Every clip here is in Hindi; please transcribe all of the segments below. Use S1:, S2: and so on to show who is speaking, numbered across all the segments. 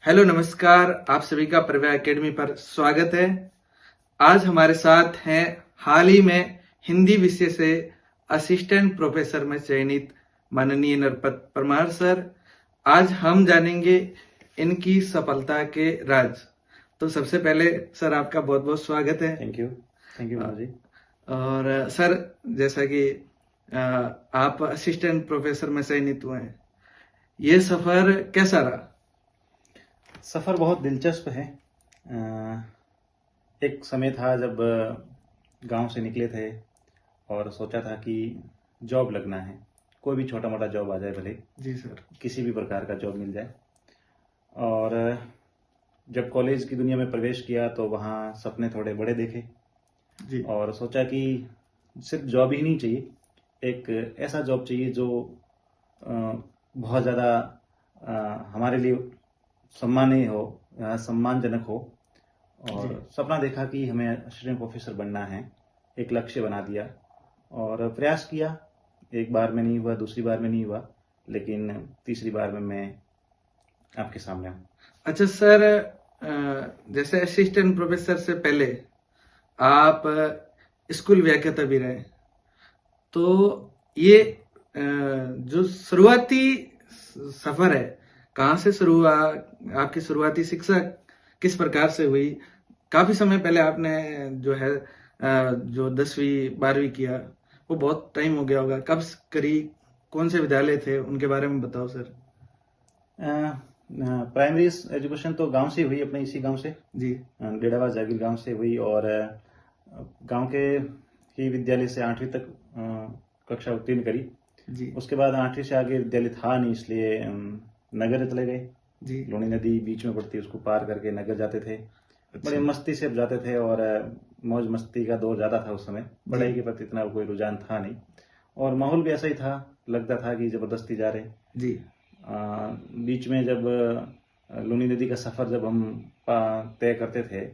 S1: हेलो नमस्कार, आप सभी का प्रव्या एकेडमी पर स्वागत है। आज हमारे साथ हैं हाल ही में हिंदी विषय से असिस्टेंट प्रोफेसर में चयनित माननीय नरपत परमार सर। आज हम जानेंगे इनकी सफलता के राज। तो सबसे पहले सर आपका बहुत बहुत स्वागत है।
S2: Thank you Manoj ji.
S1: और सर, जैसा कि आप असिस्टेंट प्रोफेसर में चयनित हुए हैं, ये सफर कैसा रहा?
S2: सफ़र बहुत दिलचस्प है। एक समय था जब गांव से निकले थे और सोचा था कि जॉब लगना है, कोई भी छोटा मोटा जॉब आ जाए भले,
S1: जी सर।
S2: किसी भी प्रकार का जॉब मिल जाए। और जब कॉलेज की दुनिया में प्रवेश किया तो वहाँ सपने थोड़े बड़े देखे
S1: जी
S2: और सोचा कि सिर्फ जॉब ही नहीं चाहिए, एक ऐसा जॉब चाहिए जो बहुत ज़्यादा हमारे लिए सम्मानीय हो, सम्मानजनक हो।
S1: जी।
S2: और सपना देखा कि हमें असिस्टेंट प्रोफेसर बनना है, एक लक्ष्य बना दिया और प्रयास किया। एक बार में नहीं हुआ, दूसरी बार में नहीं हुआ, लेकिन तीसरी बार में मैं आपके सामने हूँ।
S1: अच्छा सर, जैसे असिस्टेंट प्रोफेसर से पहले आप स्कूल व्याख्याता भी रहे, तो ये जो शुरुआती सफर है, कहाँ से शुरू हुआ? आपकी शुरुआती शिक्षा किस प्रकार से हुई? काफी समय पहले आपने जो है जो 10वीं 12वीं किया, वो बहुत टाइम हो गया होगा। कब करी? कौन से विद्यालय थे, उनके बारे में बताओ सर।
S2: प्राइमरी एजुकेशन तो गांव से हुई, अपने इसी गांव से,
S1: जी
S2: डेढ़ावा जागीर गांव से हुई। और गांव के ही विद्यालय से 8वीं तक कक्षा उत्तीर्ण करी।
S1: जी
S2: उसके बाद 8वीं से आगे विद्यालय था नहीं, इसलिए नगर चले गए।
S1: जी।
S2: लूणी नदी बीच में पड़ती है, उसको पार करके नगर जाते थे। बड़े
S1: अच्छा।
S2: मस्ती से जाते थे और मौज मस्ती का दौर ज़्यादा था उस समय।
S1: जी
S2: पढ़ाई के प्रति इतना कोई रुझान था नहीं और माहौल भी ऐसा ही था, लगता था कि ज़बरदस्ती जा रहे।
S1: जी
S2: बीच में जब लूनी नदी का सफ़र जब हम तय करते थे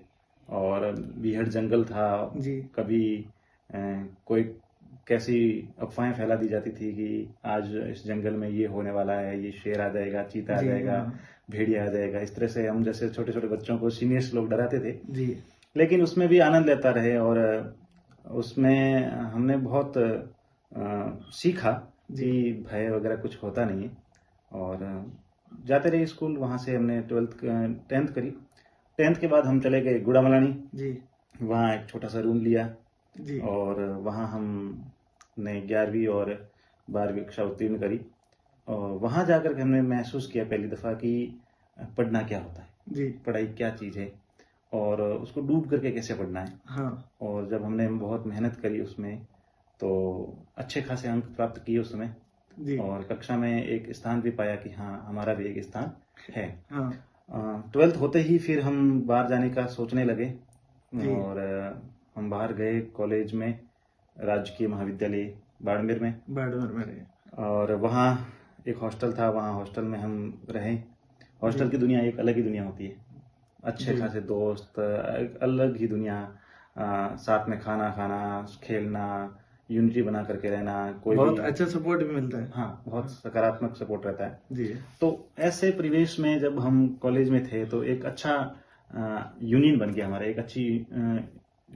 S2: और बीहड़ जंगल था,
S1: जी
S2: कभी कोई कैसी अफवाहें फैला दी जाती थी कि आज इस जंगल में ये होने वाला है, ये शेर आ जाएगा, चीता आ
S1: जी।
S2: जाएगा,
S1: हाँ।
S2: भेड़िया आ जाएगा। इस तरह से हम जैसे छोटे छोटे बच्चों को सीनियर्स लोग डराते थे,
S1: जी
S2: लेकिन उसमें भी आनंद लेता रहे। और उसमें हमने बहुत सीखा
S1: जी
S2: कि भय वगैरह कुछ होता नहीं है। और जाते रहे स्कूल। वहाँ से हमने 10th करी। 10th के बाद हम चले गए गुड़ामलानी।
S1: जी
S2: वहाँ एक छोटा सा रूम लिया
S1: जी।
S2: और वहाँ हमने 11वीं और 12वीं कक्षा उत्तीर्ण करी। और वहाँ जाकर के हमने महसूस किया पहली दफ़ा कि पढ़ना क्या होता है,
S1: जी।
S2: पढ़ाई क्या चीज़ है और उसको डूब करके कैसे पढ़ना है।
S1: हाँ।
S2: और जब हमने बहुत मेहनत करी उसमें, तो अच्छे खासे अंक प्राप्त किए उसमें
S1: जी।
S2: और कक्षा में एक स्थान भी पाया कि हाँ, हमारा भी एक स्थान है।
S1: हाँ।
S2: 12th होते ही फिर हम बाहर जाने का सोचने लगे
S1: जी
S2: और हम बाहर गए कॉलेज में, राजकीय महाविद्यालय बाड़मेर में।
S1: बाड़मेर में रहे।
S2: और वहाँ एक हॉस्टल था, वहाँ हॉस्टल में हम रहे।
S1: जी
S2: हॉस्टल की दुनिया एक अलग ही दुनिया होती है, अच्छे
S1: जी।
S2: खासे दोस्त, एक अलग ही दुनिया। साथ में खाना खाना, खेलना, यूनिटी बना करके रहना, कोई भी।
S1: बहुत अच्छा सपोर्ट भी मिलता है।
S2: हाँ, बहुत सकारात्मक सपोर्ट रहता है।
S1: जी
S2: तो ऐसे परिवेश में जब हम कॉलेज में थे तो एक अच्छा यूनियन बन गया हमारा, एक अच्छी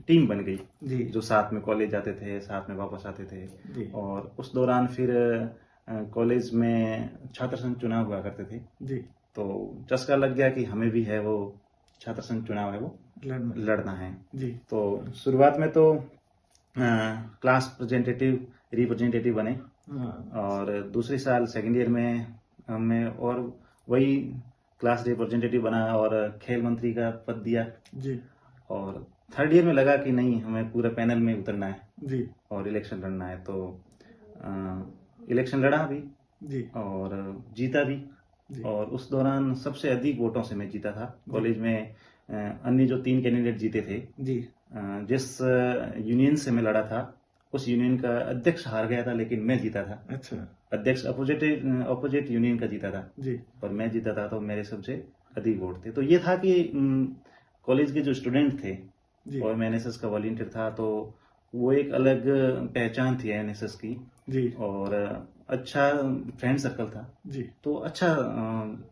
S2: टीम बन गई,
S1: जी
S2: जो साथ में कॉलेज जाते थे, साथ में वापस आते थे।
S1: जी
S2: और उस दौरान फिर कॉलेज में छात्र संघ चुनाव हुआ करते थे,
S1: जी।
S2: तो चस्का लग गया कि हमें भी है वो छात्र संघ चुनाव है, वो
S1: लड़ना।
S2: लड़ना है।
S1: जी
S2: तो शुरुआत में तो क्लास रिप्रेजेंटेटिव बने
S1: हाँ।
S2: और दूसरी साल सेकेंड ईयर में हमें और वही क्लास रिप्रेजेंटेटिव बना और खेल मंत्री का पद दिया।
S1: जी
S2: और थर्ड ईयर में लगा कि नहीं, हमें पूरे पैनल में उतरना है
S1: जी
S2: और इलेक्शन लड़ना है। तो इलेक्शन लड़ा भी
S1: जी
S2: और जीता भी।
S1: जी
S2: और उस दौरान सबसे अधिक वोटों से मैं जीता था
S1: जी
S2: कॉलेज में। अन्य जो 3 कैंडिडेट जीते थे,
S1: जी।
S2: जिस यूनियन से मैं लड़ा था, उस यूनियन का अध्यक्ष हार गया था, लेकिन मैं जीता था।
S1: अच्छा।
S2: अध्यक्ष अपोजिट यूनियन का जीता था
S1: जी
S2: और मैं जीता था, तो मेरे सबसे अधिक वोट थे। तो ये था कि कॉलेज के जो स्टूडेंट थे,
S1: जी
S2: और मैं एनएसएस का वॉलंटियर था, तो वो एक अलग पहचान थी एनएसएस की।
S1: जी
S2: और अच्छा फ्रेंड सर्कल था,
S1: जी
S2: तो अच्छा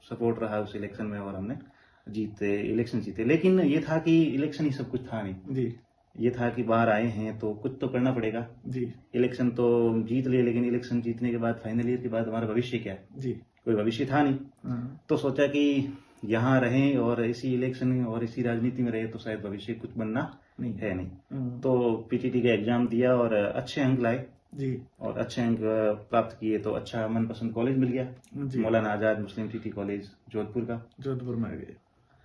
S2: सपोर्ट रहा उस इलेक्शन में और हमने इलेक्शन जीते। लेकिन ये था कि इलेक्शन ही सब कुछ था नहीं।
S1: जी
S2: ये था कि बाहर आए हैं तो कुछ तो करना पड़ेगा।
S1: जी
S2: इलेक्शन तो जीत लिए, लेकिन इलेक्शन जीतने के बाद फाइनल ईयर के बाद हमारा भविष्य क्या है?
S1: जी।
S2: कोई भविष्य था नहीं।
S1: हाँ
S2: तो सोचा कि यहाँ रहें और इसी इलेक्शन और इसी राजनीति में रहे तो शायद भविष्य कुछ बनना
S1: नहीं
S2: है नहीं।
S1: हाँ,
S2: तो पीटीटी का एग्जाम दिया और अच्छे अंक लाए
S1: जी
S2: और अच्छे अंक प्राप्त किए तो अच्छा मनपसंद कॉलेज मिल गया,
S1: जी।
S2: मौलाना आजाद मुस्लिम सिटी कॉलेज जोधपुर का।
S1: जोधपुर में आ गए।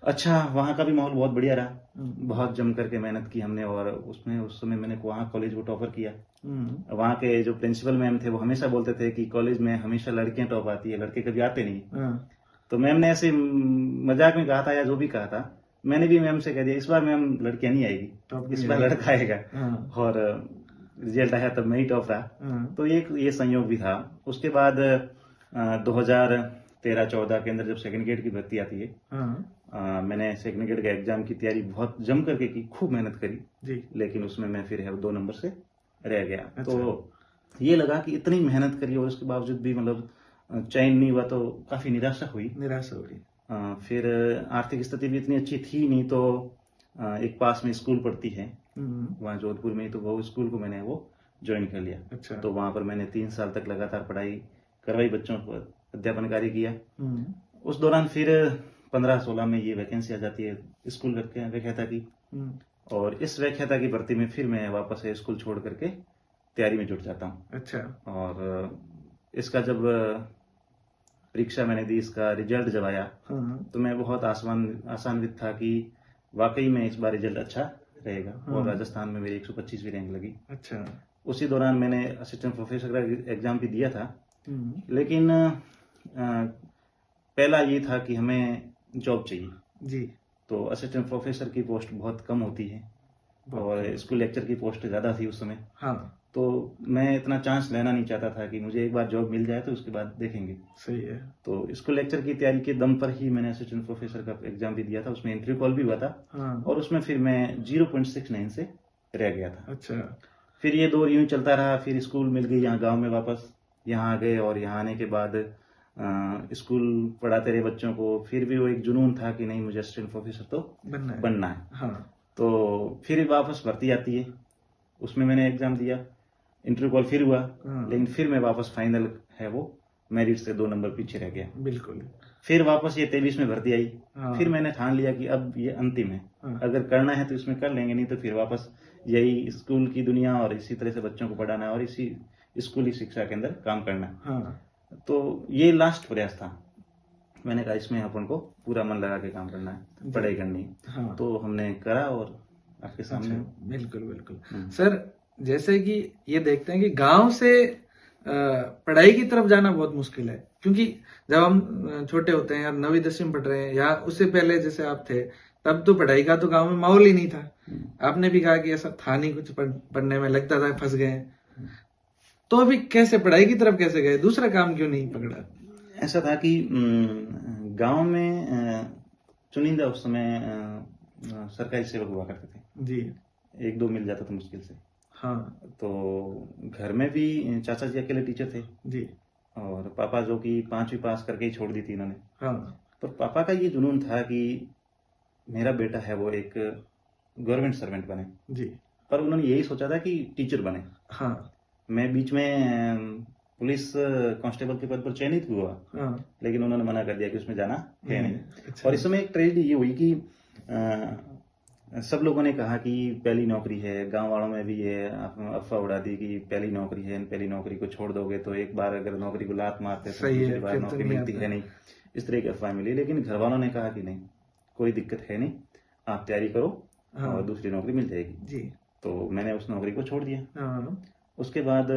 S2: अच्छा, वहाँ का भी माहौल बहुत बढ़िया रहा।
S1: हम्म,
S2: बहुत जम करके मेहनत की हमने और उसमें उस समय मैंने वहाँ कॉलेज को टॉपर किया।
S1: हम्म,
S2: वहाँ के जो प्रिंसिपल मैम थे वो हमेशा बोलते थे कि कॉलेज में हमेशा लड़कियां टॉप आती है, लड़के कभी आते नहीं।
S1: हाँ,
S2: तो मैम ने ऐसे मजाक में कहा था या जो भी कहा था, मैंने भी मैम से कह दिया इस बार मैम लड़कियां नहीं आएगी,
S1: टॉप
S2: इस
S1: नहीं
S2: बार
S1: आएगी।
S2: लड़का आएगा।
S1: हाँ
S2: और रिजल्ट आया तब मैं ही टॉप रहा।
S1: हाँ
S2: तो ये संयोग भी था। उसके बाद 2013-14 के अंदर जब सेकंड ग्रेड की भर्ती आती है,
S1: हाँ
S2: मैंने सेकंड ग्रेड का एग्जाम की तैयारी बहुत जम करके की, खूब मेहनत करी।
S1: जी।
S2: लेकिन उसमें मैं फिर है 2 नंबर से रह गया।
S1: अच्छा।
S2: तो ये लगा कि इतनी मेहनत करी और उसके बावजूद भी मतलब चयन नहीं हुआ तो काफी निराशा हुई।
S1: निराशा हो रही।
S2: फिर आर्थिक स्थिति भी इतनी अच्छी थी नहीं, तो एक पास में स्कूल पढ़ती है वहाँ जोधपुर में ही, तो वो स्कूल को मैंने वो ज्वाइन कर लिया।
S1: अच्छा।
S2: तो वहाँ पर मैंने 3 साल तक लगातार पढ़ाई करवाई, बच्चों को अध्यापन कार्य किया। उस दौरान फिर 15-16 में ये वैकेंसी आ जाती है स्कूल व्याख्याता की, और इस व्याख्याता की भर्ती में फिर मैं वापस से स्कूल छोड़ करके तैयारी में जुट जाता हूँ।
S1: अच्छा।
S2: और इसका जब परीक्षा मैंने दी, इसका रिजल्ट जब आया तो मैं बहुत आसान्वित था कि वाकई में इस बार रिजल्ट अच्छा रहेगा। और राजस्थान में मेरी 125वीं रैंक लगी।
S1: अच्छा।
S2: उसी दौरान मैंने असिस्टेंट प्रोफेसर का एग्जाम भी दिया था। लेकिन पहला ये था कि हमें जॉब चाहिए
S1: जी।
S2: तो असिस्टेंट प्रोफेसर की पोस्ट बहुत कम होती है और स्कूल लेक्चर की पोस्ट ज़्यादा थी उस समय।
S1: हाँ
S2: तो मैं इतना चांस लेना नहीं चाहता था कि मुझे एक बार जॉब मिल जाए तो उसके बाद देखेंगे।
S1: सही है।
S2: तो स्कूल लेक्चर की तैयारी के दम पर ही मैंने असिस्टेंट प्रोफेसर का एग्जाम भी दिया था। उसमें इंटरव्यू कॉल भी हुआ था।
S1: हाँ।
S2: और उसमें फिर मैं 0.69 से रह गया था।
S1: अच्छा।
S2: फिर ये दौर यूं ही चलता रहा। फिर स्कूल मिल गई यहाँ गाँव में, वापस यहाँ आ गए और यहाँ आने के बाद स्कूल पढ़ाते रहे बच्चों को। फिर भी वो एक जुनून था कि नहीं, मुझे असिस्टेंट प्रोफेसर तो बनना है।
S1: हाँ।
S2: तो फिर वापस भर्ती आती है, उसमें मैंने एग्जाम दिया, इंटरव्यू कॉल फिर हुआ। लेकिन फिर मैं वापस फाइनल है वो मेरिट से 2 नंबर पीछे रह गया।
S1: बिल्कुल।
S2: फिर वापस ये 23 में भर्ती आई।
S1: हाँ।
S2: फिर मैंने ठान लिया कि अब ये अंतिम है। अगर करना है तो इसमें कर लेंगे, नहीं तो फिर वापस यही स्कूल की दुनिया और इसी तरह से बच्चों को पढ़ाना और इसी स्कूली शिक्षा के अंदर काम करना।
S1: हाँ।
S2: तो ये लास्ट प्रयास था। मैंने कहा इसमें अपन को पूरा मन लगा के काम करना है, पढ़ाई करनी है।
S1: हाँ।
S2: तो हमने करा और आपके सामने।
S1: बिल्कुल बिल्कुल। सर, जैसे कि ये देखते हैं कि गांव से पढ़ाई की तरफ जाना बहुत मुश्किल है, क्योंकि जब हम छोटे होते हैं या 9वीं 10वीं पढ़ रहे हैं या उससे पहले जैसे आप थे, तब तो पढ़ाई का तो गांव में माहौल ही नहीं था। आपने भी कहा कि ऐसा था नहीं कुछ, पढ़ने में लगता था फंस गए। तो अभी कैसे पढ़ाई की तरफ कैसे गए, दूसरा काम क्यों नहीं पकड़ा?
S2: ऐसा था कि गांव में चुनिंदा उस समय सरकारी सेवक हुआ करते थे जी। 1-2 मिल जाता था मुश्किल से। हाँ। तो घर में भी चाचा जी अकेले टीचर थे जी, और पापा जो कि 5वीं पास करके ही छोड़ दी थी इन्होंने। हाँ। तो पापा का ये जुनून था कि मेरा बेटा है वो एक गवर्नमेंट सर्वेंट बने जी, पर उन्होंने यही सोचा था कि टीचर बने। हाँ। मैं बीच में पुलिस कांस्टेबल के पद पर चयनित हुआ। हाँ। लेकिन उन्होंने मना कर दिया कि उसमें जाना है नहीं। अच्छा। और इस समय एक ट्रेजेडी ये हुई कि सब लोगों ने कहा कि पहली नौकरी है, गांव वालों में भी ये अफवाह उड़ा दी कि पहली नौकरी है, पहली नौकरी को छोड़ दोगे तो एक बार अगर नौकरी को लात मारते तो दूसरी बार नौकरी मिलती है नहीं, इस तरह की अफवाह मिली। लेकिन घर वालों ने कहा कि नहीं, कोई दिक्कत है नहीं, आप तैयारी करो और दूसरी नौकरी मिल जाएगी जी। तो मैंने उस नौकरी को छोड़ दिया। उसके बाद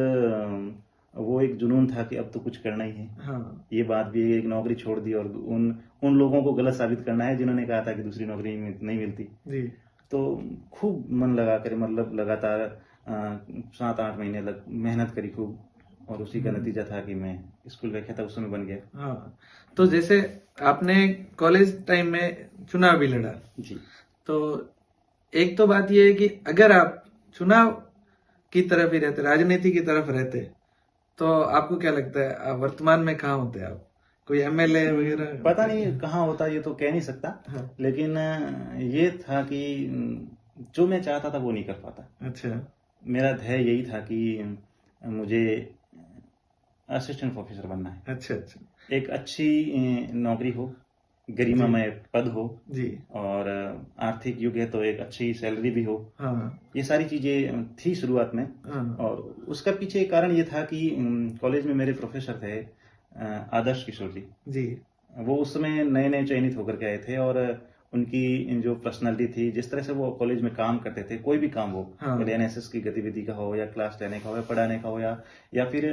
S2: वो एक जुनून था कि अब तो कुछ करना ही है। हाँ। ये बात भी, एक नौकरी छोड़ दी और उन लोगों को गलत साबित करना है जिन्होंने कहा था कि दूसरी नौकरी नहीं मिलती जी। तो खूब मन लगा कर, मतलब लगातार 7-8 महीने मेहनत करी खूब, और उसी का नतीजा था कि मैं स्कूल व्याख्याता उस समय बन गया। हाँ।
S1: तो जैसे आपने कॉलेज टाइम में चुनाव भी लड़ा
S2: जी,
S1: तो एक तो बात यह है कि अगर आप चुनाव की तरफ ही रहते, राजनीति की तरफ रहते, तो आपको क्या लगता है वर्तमान में कहाँ होते हैं आप? कोई एमएलए वगैरह?
S2: पता नहीं कहाँ होता, ये तो कह नहीं सकता।
S1: हाँ।
S2: लेकिन ये था कि जो मैं चाहता था वो नहीं कर पाता।
S1: अच्छा।
S2: मेरा ध्येय यही था कि मुझे असिस्टेंट प्रोफेसर बनना है।
S1: अच्छा अच्छा।
S2: एक अच्छी नौकरी हो,
S1: जी
S2: गरिमामय पद हो,
S1: जी।
S2: और आर्थिक युग है तो एक अच्छी सैलरी भी हो।
S1: हाँ
S2: ये सारी चीज़ें थी शुरुआत में।
S1: हाँ।
S2: और उसका पीछे एक कारण ये था कि कॉलेज में मेरे प्रोफेसर थे आदर्श किशोर जी।
S1: जी।
S2: वो उस समय नए नए चयनित होकर के आए थे, और उनकी जो पर्सनालिटी थी, जिस तरह से वो कॉलेज में काम करते थे, कोई भी काम हो,
S1: हाँ
S2: चाहे एनएसएस की गतिविधि का हो, या क्लास लेने का हो, या पढ़ाने का हो, या फिर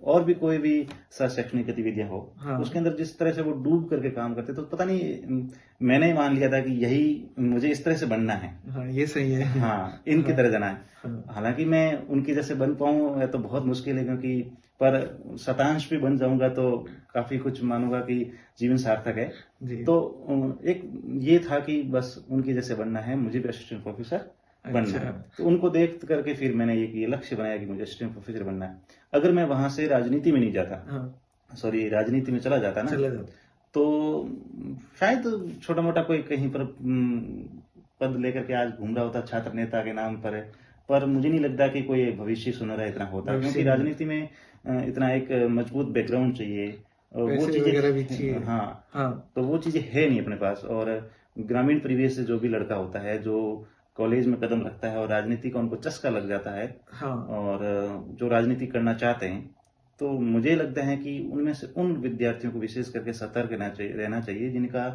S2: और भी कोई भी सह शैक्षणिक गतिविधियां हो,
S1: हाँ
S2: उसके अंदर जिस तरह से वो डूब करके काम करते, तो पता नहीं मैंने ही मान लिया था कि यही मुझे इस तरह से बनना है।
S1: हाँ, ये सही है।
S2: हाँ, इनकी
S1: हाँ
S2: तरह जाना है।
S1: हाँ।
S2: हालांकि मैं उनके जैसे बन पाऊं या तो बहुत मुश्किल है, क्योंकि पर शतांश भी बन जाऊंगा तो काफी कुछ मानूंगा कि जीवन सार्थक है।
S1: जी।
S2: तो एक ये था कि बस उनके जैसे बनना है, मुझे भी असिस्टेंट प्रोफेसर बनना
S1: अच्छा।
S2: है। तो उनको देख करके फिर मैंने ये लक्ष्य बनाया कि मुझे असिस्टेंट प्रोफेसर बनना है। अगर मैं वहां से राजनीति में नहीं जाता,
S1: हाँ,
S2: सॉरी, राजनीति में चला जाता ना,
S1: चला जाता।
S2: तो शायद छोटा मोटा कोई कहीं पर पद लेकर के आज घूम रहा होता छात्र नेता के नाम पर मुझे नहीं लगता कि कोई भविष्य सुनहरा इतना होता,
S1: भविष्य
S2: क्योंकि
S1: में
S2: राजनीति में इतना एक मजबूत बैकग्राउंड चाहिए, और वो
S1: पैसे वगैरह भी चाहिए।
S2: चीजें, हाँ,
S1: हाँ
S2: तो वो चीजें है नहीं अपने पास। और ग्रामीण परिवेश से जो भी लड़का होता है, जो कॉलेज में कदम रखता है और राजनीति का उनको चस्का लग जाता है,
S1: हाँ।
S2: और जो राजनीति करना चाहते हैं, तो मुझे लगता है कि उनमें से उन विद्यार्थियों को विशेष करके सतर्क रहना चाहिए जिनका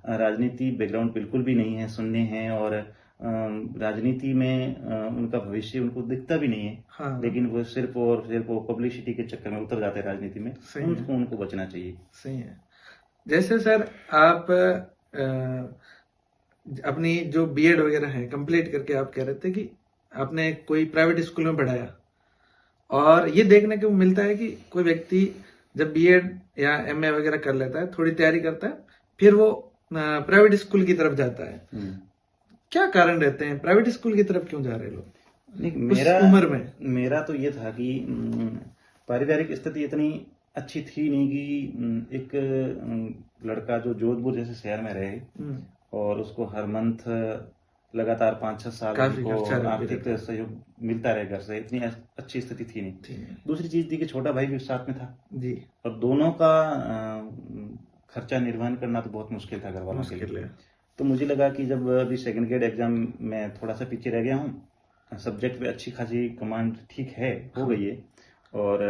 S2: राजनीति बैकग्राउंड बिल्कुल भी नहीं है, शून्य है, और राजनीति में उनका भविष्य उनको दिखता भी नहीं है,
S1: हाँ
S2: लेकिन वो सिर्फ और सिर्फ वो पब्लिसिटी के चक्कर में उतर जाते हैं राजनीति में।
S1: सही है।
S2: उनको बचना चाहिए।
S1: सही है। जैसे सर आप अपनी जो बीएड वगैरह है कंप्लीट करके आप कह रहे थे कि आपने कोई प्राइवेट स्कूल में पढ़ाया, और ये देखने को मिलता है कि कोई व्यक्ति जब बीएड या एमए वगैरह कर लेता है, थोड़ी तैयारी करता है, फिर वो प्राइवेट स्कूल की तरफ जाता है। क्या कारण रहते हैं, प्राइवेट स्कूल की तरफ क्यों जा रहे हैं लोग
S2: नहीं,
S1: उस उम्र में?
S2: मेरा तो ये था कि पारिवारिक स्थिति इतनी अच्छी थी नहीं कि एक लड़का जो जोधपुर जैसे शहर में रहे, और उसको हर मंथ लगातार 5-6 साल
S1: काफी
S2: उनको
S1: खर्चा रहता
S2: आर्थिक
S1: है।
S2: सहयोग मिलता रहे घर से, इतनी अच्छी स्थिति थी नहीं।
S1: ठीक है।
S2: दूसरी चीज थी कि छोटा भाई भी साथ में था,
S1: जी।
S2: और दोनों का खर्चा निर्वहन करना तो बहुत मुश्किल था घर वालों के
S1: मुश्किल
S2: लिए।
S1: है।
S2: तो मुझे लगा कि जब अभी सेकंड ग्रेड एग्जाम में थोड़ा सा पीछे रह गया हूँ, सब्जेक्ट पे अच्छी खासी कमांड ठीक है, हो गई है, और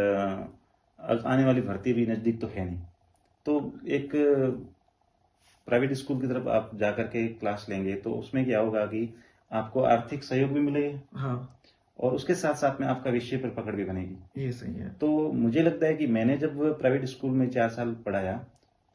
S2: आने वाली भर्ती भी नज़दीक तो है नहीं, तो एक प्राइवेट स्कूल की तरफ आप जाकर के क्लास लेंगे तो उसमें क्या होगा कि आपको आर्थिक सहयोग भी मिलेगा,
S1: हाँ
S2: और उसके साथ साथ में आपका विषय पर पकड़ भी बनेगी।
S1: ये सही है।
S2: तो मुझे लगता है कि मैंने जब प्राइवेट स्कूल में 4 साल पढ़ाया,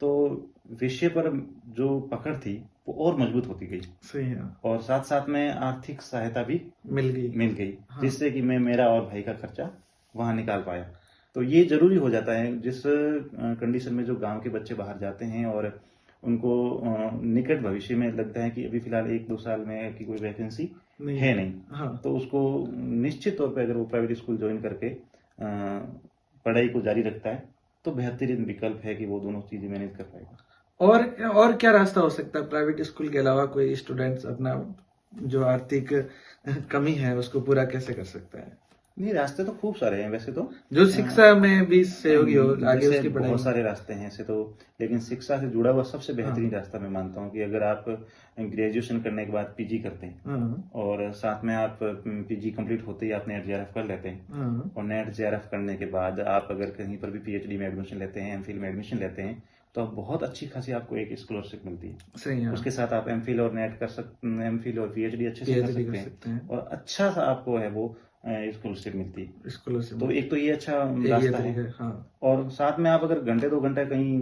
S2: तो विषय पर जो पकड़ थी वो और मजबूत होती गई,
S1: सही है।
S2: और साथ साथ में आर्थिक सहायता भी
S1: मिल गई। हाँ।
S2: जिससे कि मैं मेरा और भाई का खर्चा वहां निकाल पाया। तो ये जरूरी हो जाता है जिस कंडीशन में जो गांव के बच्चे बाहर जाते हैं, और उनको निकट भविष्य में लगता है कि अभी फिलहाल 1-2 साल में की कोई वैकेंसी है नहीं,
S1: हाँ।
S2: तो उसको निश्चित तौर पे अगर वो प्राइवेट स्कूल ज्वाइन करके पढ़ाई को जारी रखता है, तो बेहतरीन विकल्प है कि वो दोनों चीजें मैनेज कर पाएगा।
S1: और क्या रास्ता हो सकता है प्राइवेट स्कूल के अलावा? कोई स्टूडेंट्स अपना जो आर्थिक कमी है उसको पूरा कैसे कर सकता है?
S2: नहीं, रास्ते तो खूब सारे हैं वैसे तो,
S1: जो शिक्षा में भी सहयोगी हो आगे
S2: जैसे
S1: उसकी पढ़ाई
S2: बहुत
S1: में।
S2: सारे रास्ते हैं ऐसे तो, लेकिन शिक्षा से जुड़ा हुआ सबसे बेहतरीन
S1: हाँ।
S2: रास्ता मैं मानता हूँ कि अगर आप ग्रेजुएशन करने के बाद पीजी करते हैं,
S1: हाँ
S2: और साथ में आप पीजी कंप्लीट होते ही आप नेट जेआरएफ कर लेते हैं,
S1: हाँ।
S2: और नेट जेआरएफ करने के बाद आप अगर कहीं पर भी पीएचडी में एडमिशन लेते हैं, एमफिल में एडमिशन लेते हैं, तो आप बहुत अच्छी खासी आपको एक स्कॉलरशिप मिलती है।
S1: सही है।
S2: उसके साथ आप एमफिल और नेट कर सकते हैं, एमफिल और पीएचडी अच्छे से कर सकते हैं, और अच्छा सा आपको है वो स्कॉलरशिप मिलती है।
S1: स्कॉलरशिप
S2: तो एक तो ये अच्छा
S1: ये
S2: रास्ता है।
S1: तरीका है। हाँ।
S2: और साथ में आप अगर घंटे 2 घंटे कहीं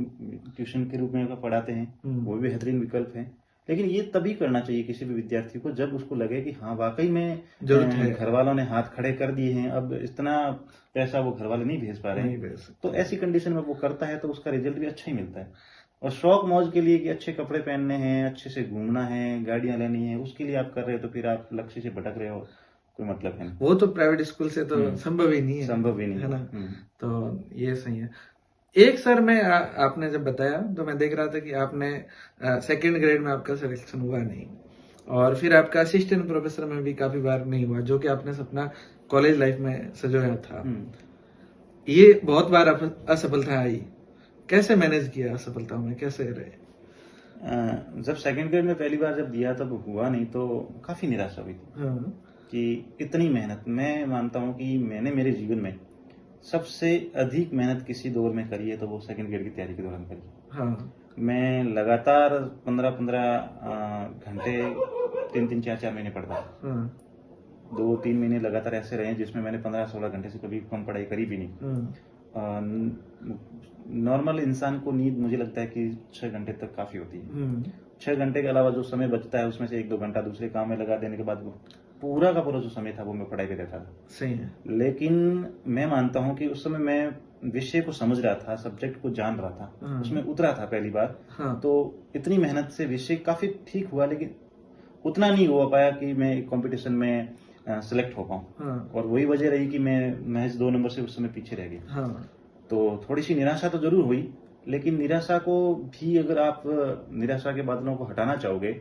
S2: ट्यूशन के रूप में अगर पढ़ाते हैं, वो भी बेहतरीन विकल्प है। लेकिन ये तभी करना चाहिए किसी भी विद्यार्थी को जब उसको लगे कि हाँ वाकई में
S1: जरूरत है,
S2: घर वालों ने हाथ खड़े कर दिए हैं, अब इतना पैसा वो घर वाले नहीं भेज पा रहे
S1: नहीं
S2: हैं,
S1: भेज सकते।
S2: तो ऐसी कंडीशन में वो करता है तो उसका रिजल्ट भी अच्छा ही मिलता है। और शौक मौज के लिए कि अच्छे कपड़े पहनने हैं, अच्छे से घूमना है, गाड़ियां लेनी है, उसके लिए आप कर रहे हो, तो फिर आप लक्ष्य से भटक रहे हो, कोई मतलब है नहीं।
S1: वो तो प्राइवेट स्कूल से तो संभव ही नहीं है,
S2: संभव ही नहीं
S1: है ना।
S2: हम्म।
S1: तो ये सही है। एक सर मैं आपने जब बताया तो मैं देख रहा था कि आपने सेकंड ग्रेड में आपका सिलेक्शन हुआ नहीं, और फिर आपका असिस्टेंट प्रोफेसर में भी काफी बार नहीं हुआ, जो कि आपने अपना कॉलेज लाइफ में सजोया था। ये बहुत बार असफलता आई, कैसे मैनेज किया असफलता में, कैसे रहे?
S2: जब सेकंड ग्रेड में पहली बार जब दिया तब हुआ नहीं तो काफी निराशा हुई थी।
S1: हाँ,
S2: कि इतनी मेहनत, मैं मानता हूँ कि मैंने मेरे जीवन में सबसे अधिक मेहनत किसी दौर में करी है तो वो सेकंड ग्रेड की तैयारी के दौरान करी है।
S1: हाँ,
S2: मैं लगातार 15-15 घंटे 3-3 4-4 महीने पढ़ता था।
S1: हाँ,
S2: 2-3 महीने लगातार ऐसे रहे जिसमें मैंने 15-16 घंटे से कभी कम पढ़ाई करी भी नहीं। नॉर्मल इंसान को नींद मुझे लगता है कि 6 घंटे तक काफी होती है। 6 घंटे के अलावा जो समय बचता है उसमें से 1-2 घंटा दूसरे काम में लगा देने के बाद वो पूरा का पूरा जो समय था वो मैं पढ़ाई पे देता था।
S1: सही है।
S2: लेकिन मैं मानता हूँ कि उस समय मैं विषय को समझ रहा था, सब्जेक्ट को जान रहा था, उसमें उतरा था पहली बार। तो इतनी मेहनत से विषय काफी ठीक हुआ, लेकिन उतना नहीं हो पाया कि मैं कंपटीशन में सिलेक्ट हो पाऊं। और वही वजह रही कि मैं महज 2 नंबर से उस समय पीछे रह गया। तो थोड़ी सी निराशा तो जरूर हुई, लेकिन निराशा को भी अगर आप निराशा के बादलों को हटाना चाहोगे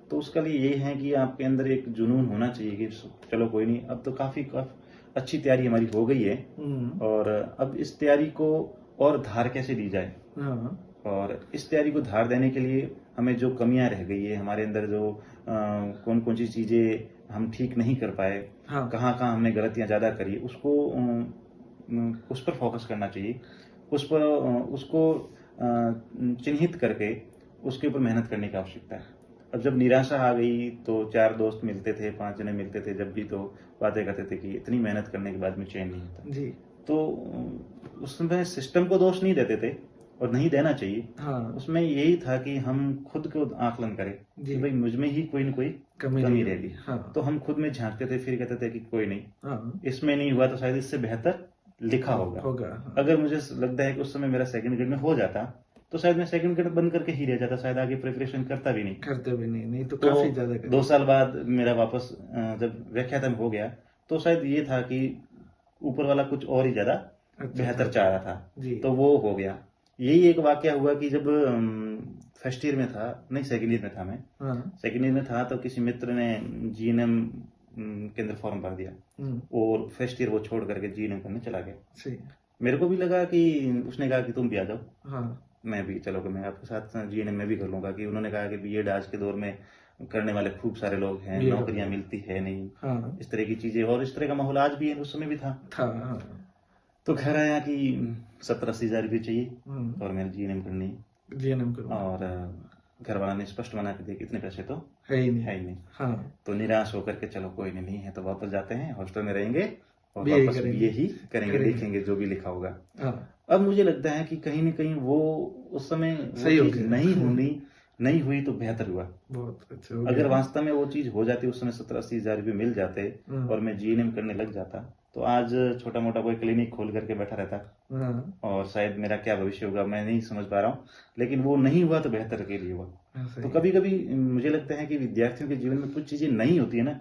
S2: तो उसका लिए यही है कि आपके अंदर एक जुनून होना चाहिए कि चलो कोई नहीं, अब तो काफी अच्छी तैयारी हमारी हो गई है और अब इस तैयारी को और धार कैसे दी जाए। और इस तैयारी को धार देने के लिए हमें जो कमियां रह गई है हमारे अंदर, जो कौन कौन सी चीजें हम ठीक नहीं कर पाए, कहाँ कहाँ हमने गलतियां ज्यादा करी, उसको उस पर फोकस करना चाहिए, उसको चिन्हित करके उसके ऊपर मेहनत करने की आवश्यकता है। अब जब निराशा आ गई तो 4 दोस्त मिलते थे, 5 जने मिलते थे, जब भी तो बातें करते थे कि इतनी मेहनत करने के बाद में चैन नहीं होता जी। तो उसमें सिस्टम को दोष नहीं देते थे और नहीं देना चाहिए। उसमें यही था कि हम खुद को आकलन करें कि भाई मुझ में ही कोई न कोई कमी रह गई। तो हम खुद में झांकते थे, फिर कहते थे कि कोई नहीं, इसमें नहीं हुआ तो शायद इससे बेहतर लिखा होगा। अगर मुझे लगता है कि उस समय मेरा सेकंड ग्रेड में हो जाता तो शायद मैं सेकंड ग्रेड बंद करके ही रह जाता, शायद आगे प्रिपरेशन करता भी नहीं तो काफी ज्यादा 2 साल बाद मेरा वापस जब व्याख्याता में हो गया तो शायद ये था कि ऊपर वाला कुछ और ही ज्यादा बेहतर चाह रहा था, तो वो हो गया। यही एक वाकया हुआ कि जब फर्स्ट ईयर में था, नहीं सेकंड ईयर में था मैं, सेकंड ईयर में था तो किसी मित्र ने जीएनएम के अंदर फॉर्म भर दिया और फर्स्ट ईयर वो छोड़ करके जीएनएम करने चला गया। मेरे को भी लगा कि उसने कहा कि तुम भी आ जाओ। मैं भी चलो कि मैं आपके साथ जीएनएम में भी कर लूंगा, कि उन्होंने कहा कि बीएड आज के दौर में करने वाले खूब सारे लोग हैं, नौकरियां मिलती है नहीं, इस तरह की चीजें, और इस तरह का माहौल आज भी है, उस समय भी था। तो घर आया कि 70-80 हजार रुपये चाहिए और मैंने जीएनएम करनी, और घर वाला ने स्पष्ट मना कर दिया कि इतने पैसे तो है ही नहीं। तो निराश होकर के चलो कोई नहीं है तो वापस जाते हैं, हॉस्टल में रहेंगे और वापस बीए ही करेंगे, देखेंगे जो भी लिखा होगा। अब मुझे लगता है कि कहीं न कहीं वो उस समय वो चीज नहीं हुई तो बेहतर हुआ। बहुत अच्छा हो गया। अगर वास्तव में वो चीज हो जाती, उस समय 70-80 हजार रुपये मिल जाते और मैं जीएनएम करने लग जाता तो आज छोटा मोटा कोई क्लिनिक खोल करके बैठा रहता और शायद मेरा क्या भविष्य होगा मैं नहीं समझ पा रहा हूँ, लेकिन वो नहीं हुआ तो बेहतर के लिए हुआ। तो कभी कभी मुझे लगता है कि विद्यार्थियों के जीवन में कुछ चीजें नहीं होती है ना,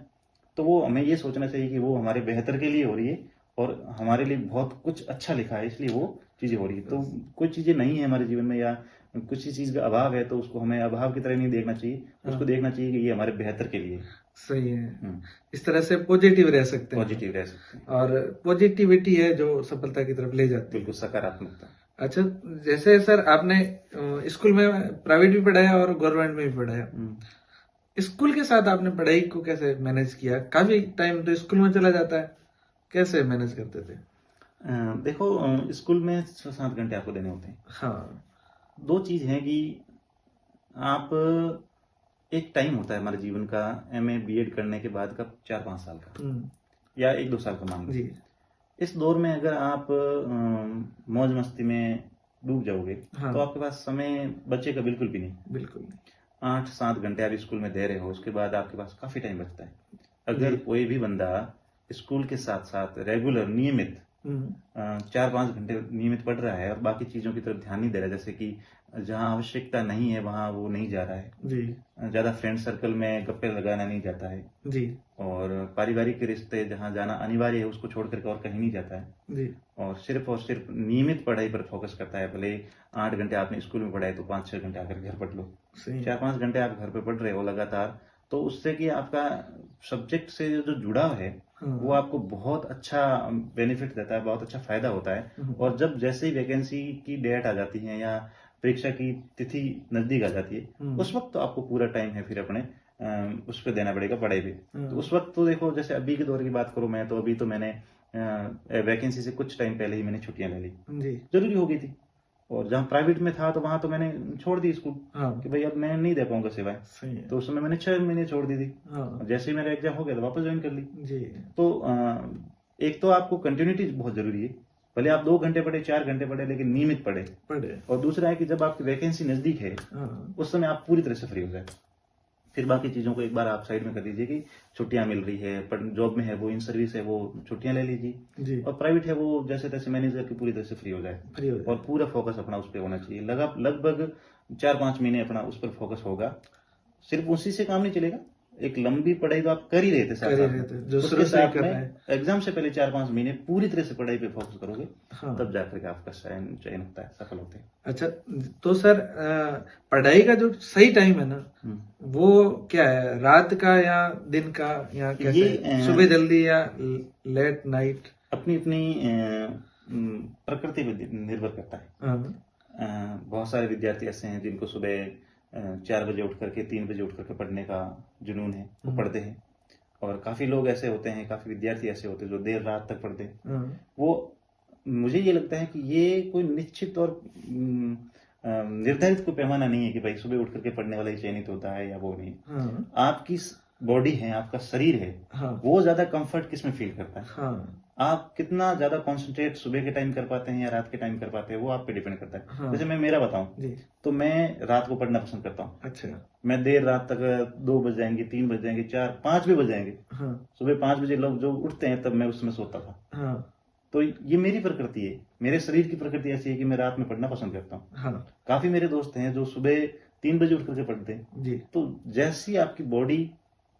S2: तो वो हमें ये सोचना चाहिए कि वो हमारे बेहतर के लिए हो रही है और हमारे लिए बहुत कुछ अच्छा लिखा है इसलिए वो चीजें हो रही है। तो कुछ चीजें नहीं है हमारे जीवन में या कुछ चीज का अभाव है तो उसको हमें अभाव की तरह नहीं देखना चाहिए, उसको देखना चाहिए कि ये हमारे बेहतर के लिए। सही है, इस तरह से पॉजिटिव रह सकते हैं और पॉजिटिविटी है जो सफलता की तरफ ले जाती है। बिल्कुल सकारात्मकता। अच्छा, जैसे सर आपने स्कूल में प्राइवेट भी पढ़ाया और गवर्नमेंट में भी पढ़ाया, स्कूल के साथ आपने पढ़ाई को कैसे मैनेज किया? काफी टाइम तो स्कूल में चला जाता है, कैसे मैनेज करते थे? देखो स्कूल में 6-7 घंटे आपको देने होते हैं। 2 चीज है कि आप, एक टाइम होता है हमारे जीवन का एमए बीएड करने के बाद का 4-5 साल का या 1-2 साल का मान लीजिए। इस दौर में अगर आप मौज मस्ती में डूब जाओगे तो आपके पास समय बचेगा बिल्कुल भी नहीं। 8-7 घंटे आप स्कूल में दे रहे हो, उसके बाद आपके पास काफी टाइम बचता है। अगर कोई भी बंदा स्कूल के साथ साथ रेगुलर नियमित
S1: हम्म,
S2: 4-5 घंटे नियमित पढ़ रहा है और बाकी चीज़ों की तरफ ध्यान नहीं दे रहा है, जैसे कि जहाँ आवश्यकता नहीं है वहाँ वो नहीं जा रहा है,
S1: जी
S2: ज़्यादा फ्रेंड सर्कल में गप्पे लगाना नहीं जाता है,
S1: जी
S2: और पारिवारिक रिश्ते जहाँ जाना अनिवार्य है उसको छोड़ करके और कहीं नहीं जाता है,
S1: जी
S2: और सिर्फ नियमित पढ़ाई पर फोकस करता है। भले 8 घंटे आपने स्कूल में पढ़ाए तो 5-6 घंटे आकर घर पढ़ लो,
S1: सही है।
S2: 4-5 घंटे आप घर पे पढ़ रहे हो लगातार, तो उससे कि आपका सब्जेक्ट से जो जुड़ाव है वो
S1: हाँ
S2: आपको बहुत अच्छा बेनिफिट देता है, बहुत अच्छा फायदा होता है।
S1: हम्म,
S2: और जब जैसे ही वैकेंसी की डेट आ जाती है या परीक्षा की तिथि नजदीक आ जाती है, उस वक्त तो आपको पूरा टाइम है फिर अपने उस पर देना पड़ेगा, पढ़ाई पे। तो उस वक्त तो देखो, जैसे अभी के दौर की बात करूं मैं, तो अभी तो मैंने वैकेंसी से कुछ टाइम पहले ही मैंने छुट्टियां ले ली,
S1: जी
S2: जरूरी हो गई थी। और जहाँ प्राइवेट में था तो वहां तो मैंने छोड़ दी स्कूल
S1: हाँ
S2: कि भाई अब मैं नहीं दे पाऊंगा सेवाएं,
S1: सही है।
S2: तो उस समय मैंने 6 महीने छोड़ दी थी।
S1: हाँ
S2: और जैसे ही मेरा एग्जाम हो गया तो वापस ज्वाइन कर ली।
S1: जी
S2: तो एक तो आपको कंटिन्यूटी बहुत जरूरी है, भले आप 2 घंटे पढ़े 4 घंटे पढ़े लेकिन नियमित पढ़े।
S1: पढ़े
S2: और दूसरा है कि जब आपकी वैकेंसी नजदीक है
S1: हाँ
S2: उस समय आप पूरी तरह से फ्री हो जाए, फिर बाकी चीज़ों को एक बार आप साइड में कर दीजिए कि छुट्टियां मिल रही है, पर जॉब में है वो, इन सर्विस है वो, छुट्टियां ले लीजिए।
S1: जी
S2: और प्राइवेट है वो जैसे तैसे मैनेज करके पूरी तरह से फ्री हो जाए,
S1: फ्री हो
S2: और
S1: जाए।
S2: पूरा फोकस अपना उस पर होना चाहिए। लगभग 4-5 महीने अपना उस पर फोकस होगा। सिर्फ उसी से काम नहीं चलेगा, एक लंबी पढ़ाई तो आप कर ही रहे थे साथ
S1: कर ही
S2: साथ
S1: रहे
S2: में,
S1: थे, जो
S2: उसके
S1: शुरू से ही
S2: साथ
S1: कर
S2: में
S1: रहे हैं।
S2: एग्जाम से पहले 4-5 महीने पूरी तरह से पढ़ाई पे फोकस करोगे,
S1: हाँ
S2: तब जाकर के आपका चयन होता है, सफल होते हैं।
S1: अच्छा, तो सर पढ़ाई का जो सही टाइम है ना, वो क्या है, रात का या दिन का या कैसे
S2: ये
S1: है? सुबह जल्दी या लेट नाइट?
S2: अपनी अपनी प्रकृति पर निर्भर करता है।
S1: हाँ
S2: बहुत सारे विद्यार्थी ऐसे हैं जिनको सुबह 4 बजे उठ करके 3 बजे उठ करके पढ़ने का जुनून है, वो पढ़ते हैं। और काफ़ी लोग ऐसे होते हैं, काफ़ी विद्यार्थी ऐसे होते हैं जो देर रात तक पढ़ते हैं।
S1: हाँ
S2: वो, मुझे ये लगता है कि ये कोई निश्चित और निर्धारित कोई पैमाना नहीं है कि भाई सुबह उठ करके पढ़ने वाला ही चयनित होता है या वो नहीं।
S1: हाँ
S2: आपकी बॉडी है, आपका शरीर है,
S1: हाँ
S2: वो ज्यादा कंफर्ट किस में फील करता है,
S1: हाँ
S2: आप कितना ज्यादा कॉन्सेंट्रेट सुबह के टाइम कर पाते हैं या रात के टाइम कर पाते हैं, वो आप पे डिपेंड करता है।
S1: हाँ
S2: जैसे मैं मेरा बताऊं
S1: जी
S2: तो मैं रात को पढ़ना पसंद करता हूँ।
S1: अच्छा
S2: मैं देर रात तक 2 बज जाएंगे, 3 बज जाएंगे, 4, 5 भी बज जाएंगे।
S1: हाँ
S2: सुबह 5 बजे लोग जो उठते हैं तब मैं उस समय सोता था।
S1: हाँ
S2: तो ये मेरी प्रकृति है, मेरे शरीर की प्रकृति ऐसी है कि मैं रात में पढ़ना पसंद करता हूँ।
S1: हाँ
S2: काफी मेरे दोस्त हैं जो सुबह 3 बजे उठ करके पढ़ते हैं।
S1: जी
S2: तो जैसी आपकी बॉडी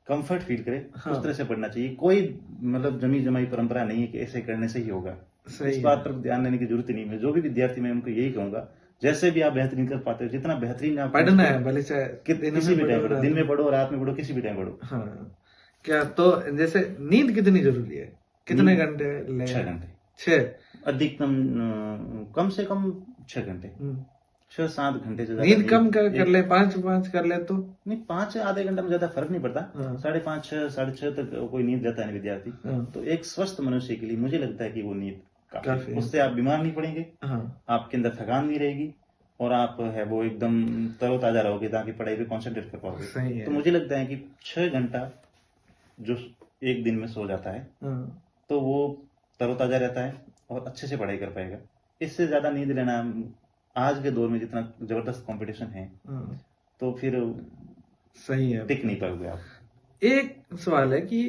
S2: कंफर्ट फील करे
S1: हाँ
S2: उस तरह से पढ़ना चाहिए। कोई मतलब जमी जमाई परंपरा नहीं है कि ऐसे करने से ही होगा।
S1: सही
S2: इस
S1: है।
S2: बात पर ध्यान देने की जरूरत नहीं है। जो भी विद्यार्थी, मैं उनको यही कहूंगा, जैसे भी आप बेहतरीन कर पाते हो, जितना बेहतरीन आप
S1: पढ़ना है, भले चाहे दिन
S2: किसी
S1: में
S2: भी टाइम
S1: पढ़ो,
S2: पढ़ो,
S1: रात
S2: दिन में
S1: में।
S2: पढ़ो, रात में पढ़ो, किसी भी टाइम पढ़ो।
S1: हाँ क्या, तो जैसे नींद कितनी जरूरी है, कितने
S2: नींद
S1: घंटे ले?
S2: 6 घंटे
S1: 6?
S2: अधिकतम, कम से कम 6 घंटे, 6-7 घंटे से ज्यादा
S1: नींद कम कर ले, 5 कर ले तो?
S2: नहीं, 5 से आधे घंटे में ज्यादा फर्क नहीं पड़ता।
S1: हाँ
S2: 5:30, 6, 6:30 तक कोई नींद जाता है ना विद्यार्थी।
S1: हाँ
S2: तो एक स्वस्थ मनुष्य के लिए मुझे लगता है कि वो नींद
S1: काफी
S2: काफी,
S1: है।
S2: उससे आप बीमार नहीं पड़ेंगे,
S1: हाँ
S2: आपके अंदर थकान नहीं रहेगी, और आप है वो एकदम तरोताजा रहोगे, ताकि पढ़ाई पे कॉन्सेंट्रेट कर पाओगे।
S1: सही है।
S2: तो मुझे लगता है कि 6 घंटा जो एक दिन में सो जाता है
S1: हाँ
S2: तो वो तरोताजा रहता है और अच्छे से पढ़ाई कर पाएगा। इससे ज्यादा नींद लेना आज के दौर में जितना जबरदस्त कंपटीशन है,
S1: हाँ
S2: तो फिर
S1: सही है।
S2: टिक नहीं पाओगे आप।
S1: एक सवाल है कि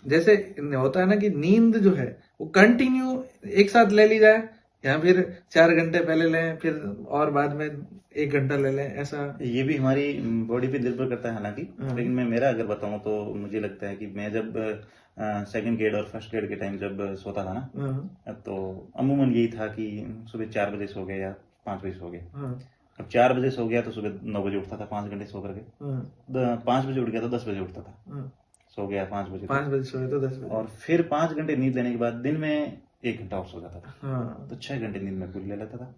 S1: जैसे होता है ना कि नींद जो है वो कंटिन्यू एक साथ ले ली जाए, या फिर 4 घंटे पहले लें फिर और बाद में 1 घंटा ले लें, ऐसा?
S2: ये भी हमारी बॉडी पे निर्भर करता है हालांकि,
S1: हाँ।
S2: लेकिन मैं मेरा अगर बताऊं तो मुझे लगता है कि मैं जब सेकंड ग्रेड और फर्स्ट ग्रेड के टाइम जब सोता था ना,
S1: हाँ
S2: तो अमूमन यही था कि सुबह 4 बजे सो गए या 5 बजे सो गए।
S1: हाँ
S2: अब 4 बजे सो गया तो सुबह 9 बजे उठता था, 5 घंटे सो करके।
S1: हाँ
S2: 5 बजे उठ गया तो 10 बजे उठता था,
S1: हाँ।
S2: सो गया 5 बजे तक।
S1: 5 बजे सोए तो 10 बजे।
S2: और फिर 5 घंटे नींद लेने के बाद दिन में 1 घंटा और सो जाता था,
S1: हाँ
S2: तो 6 घंटे नींद में पूरी ले लेता था।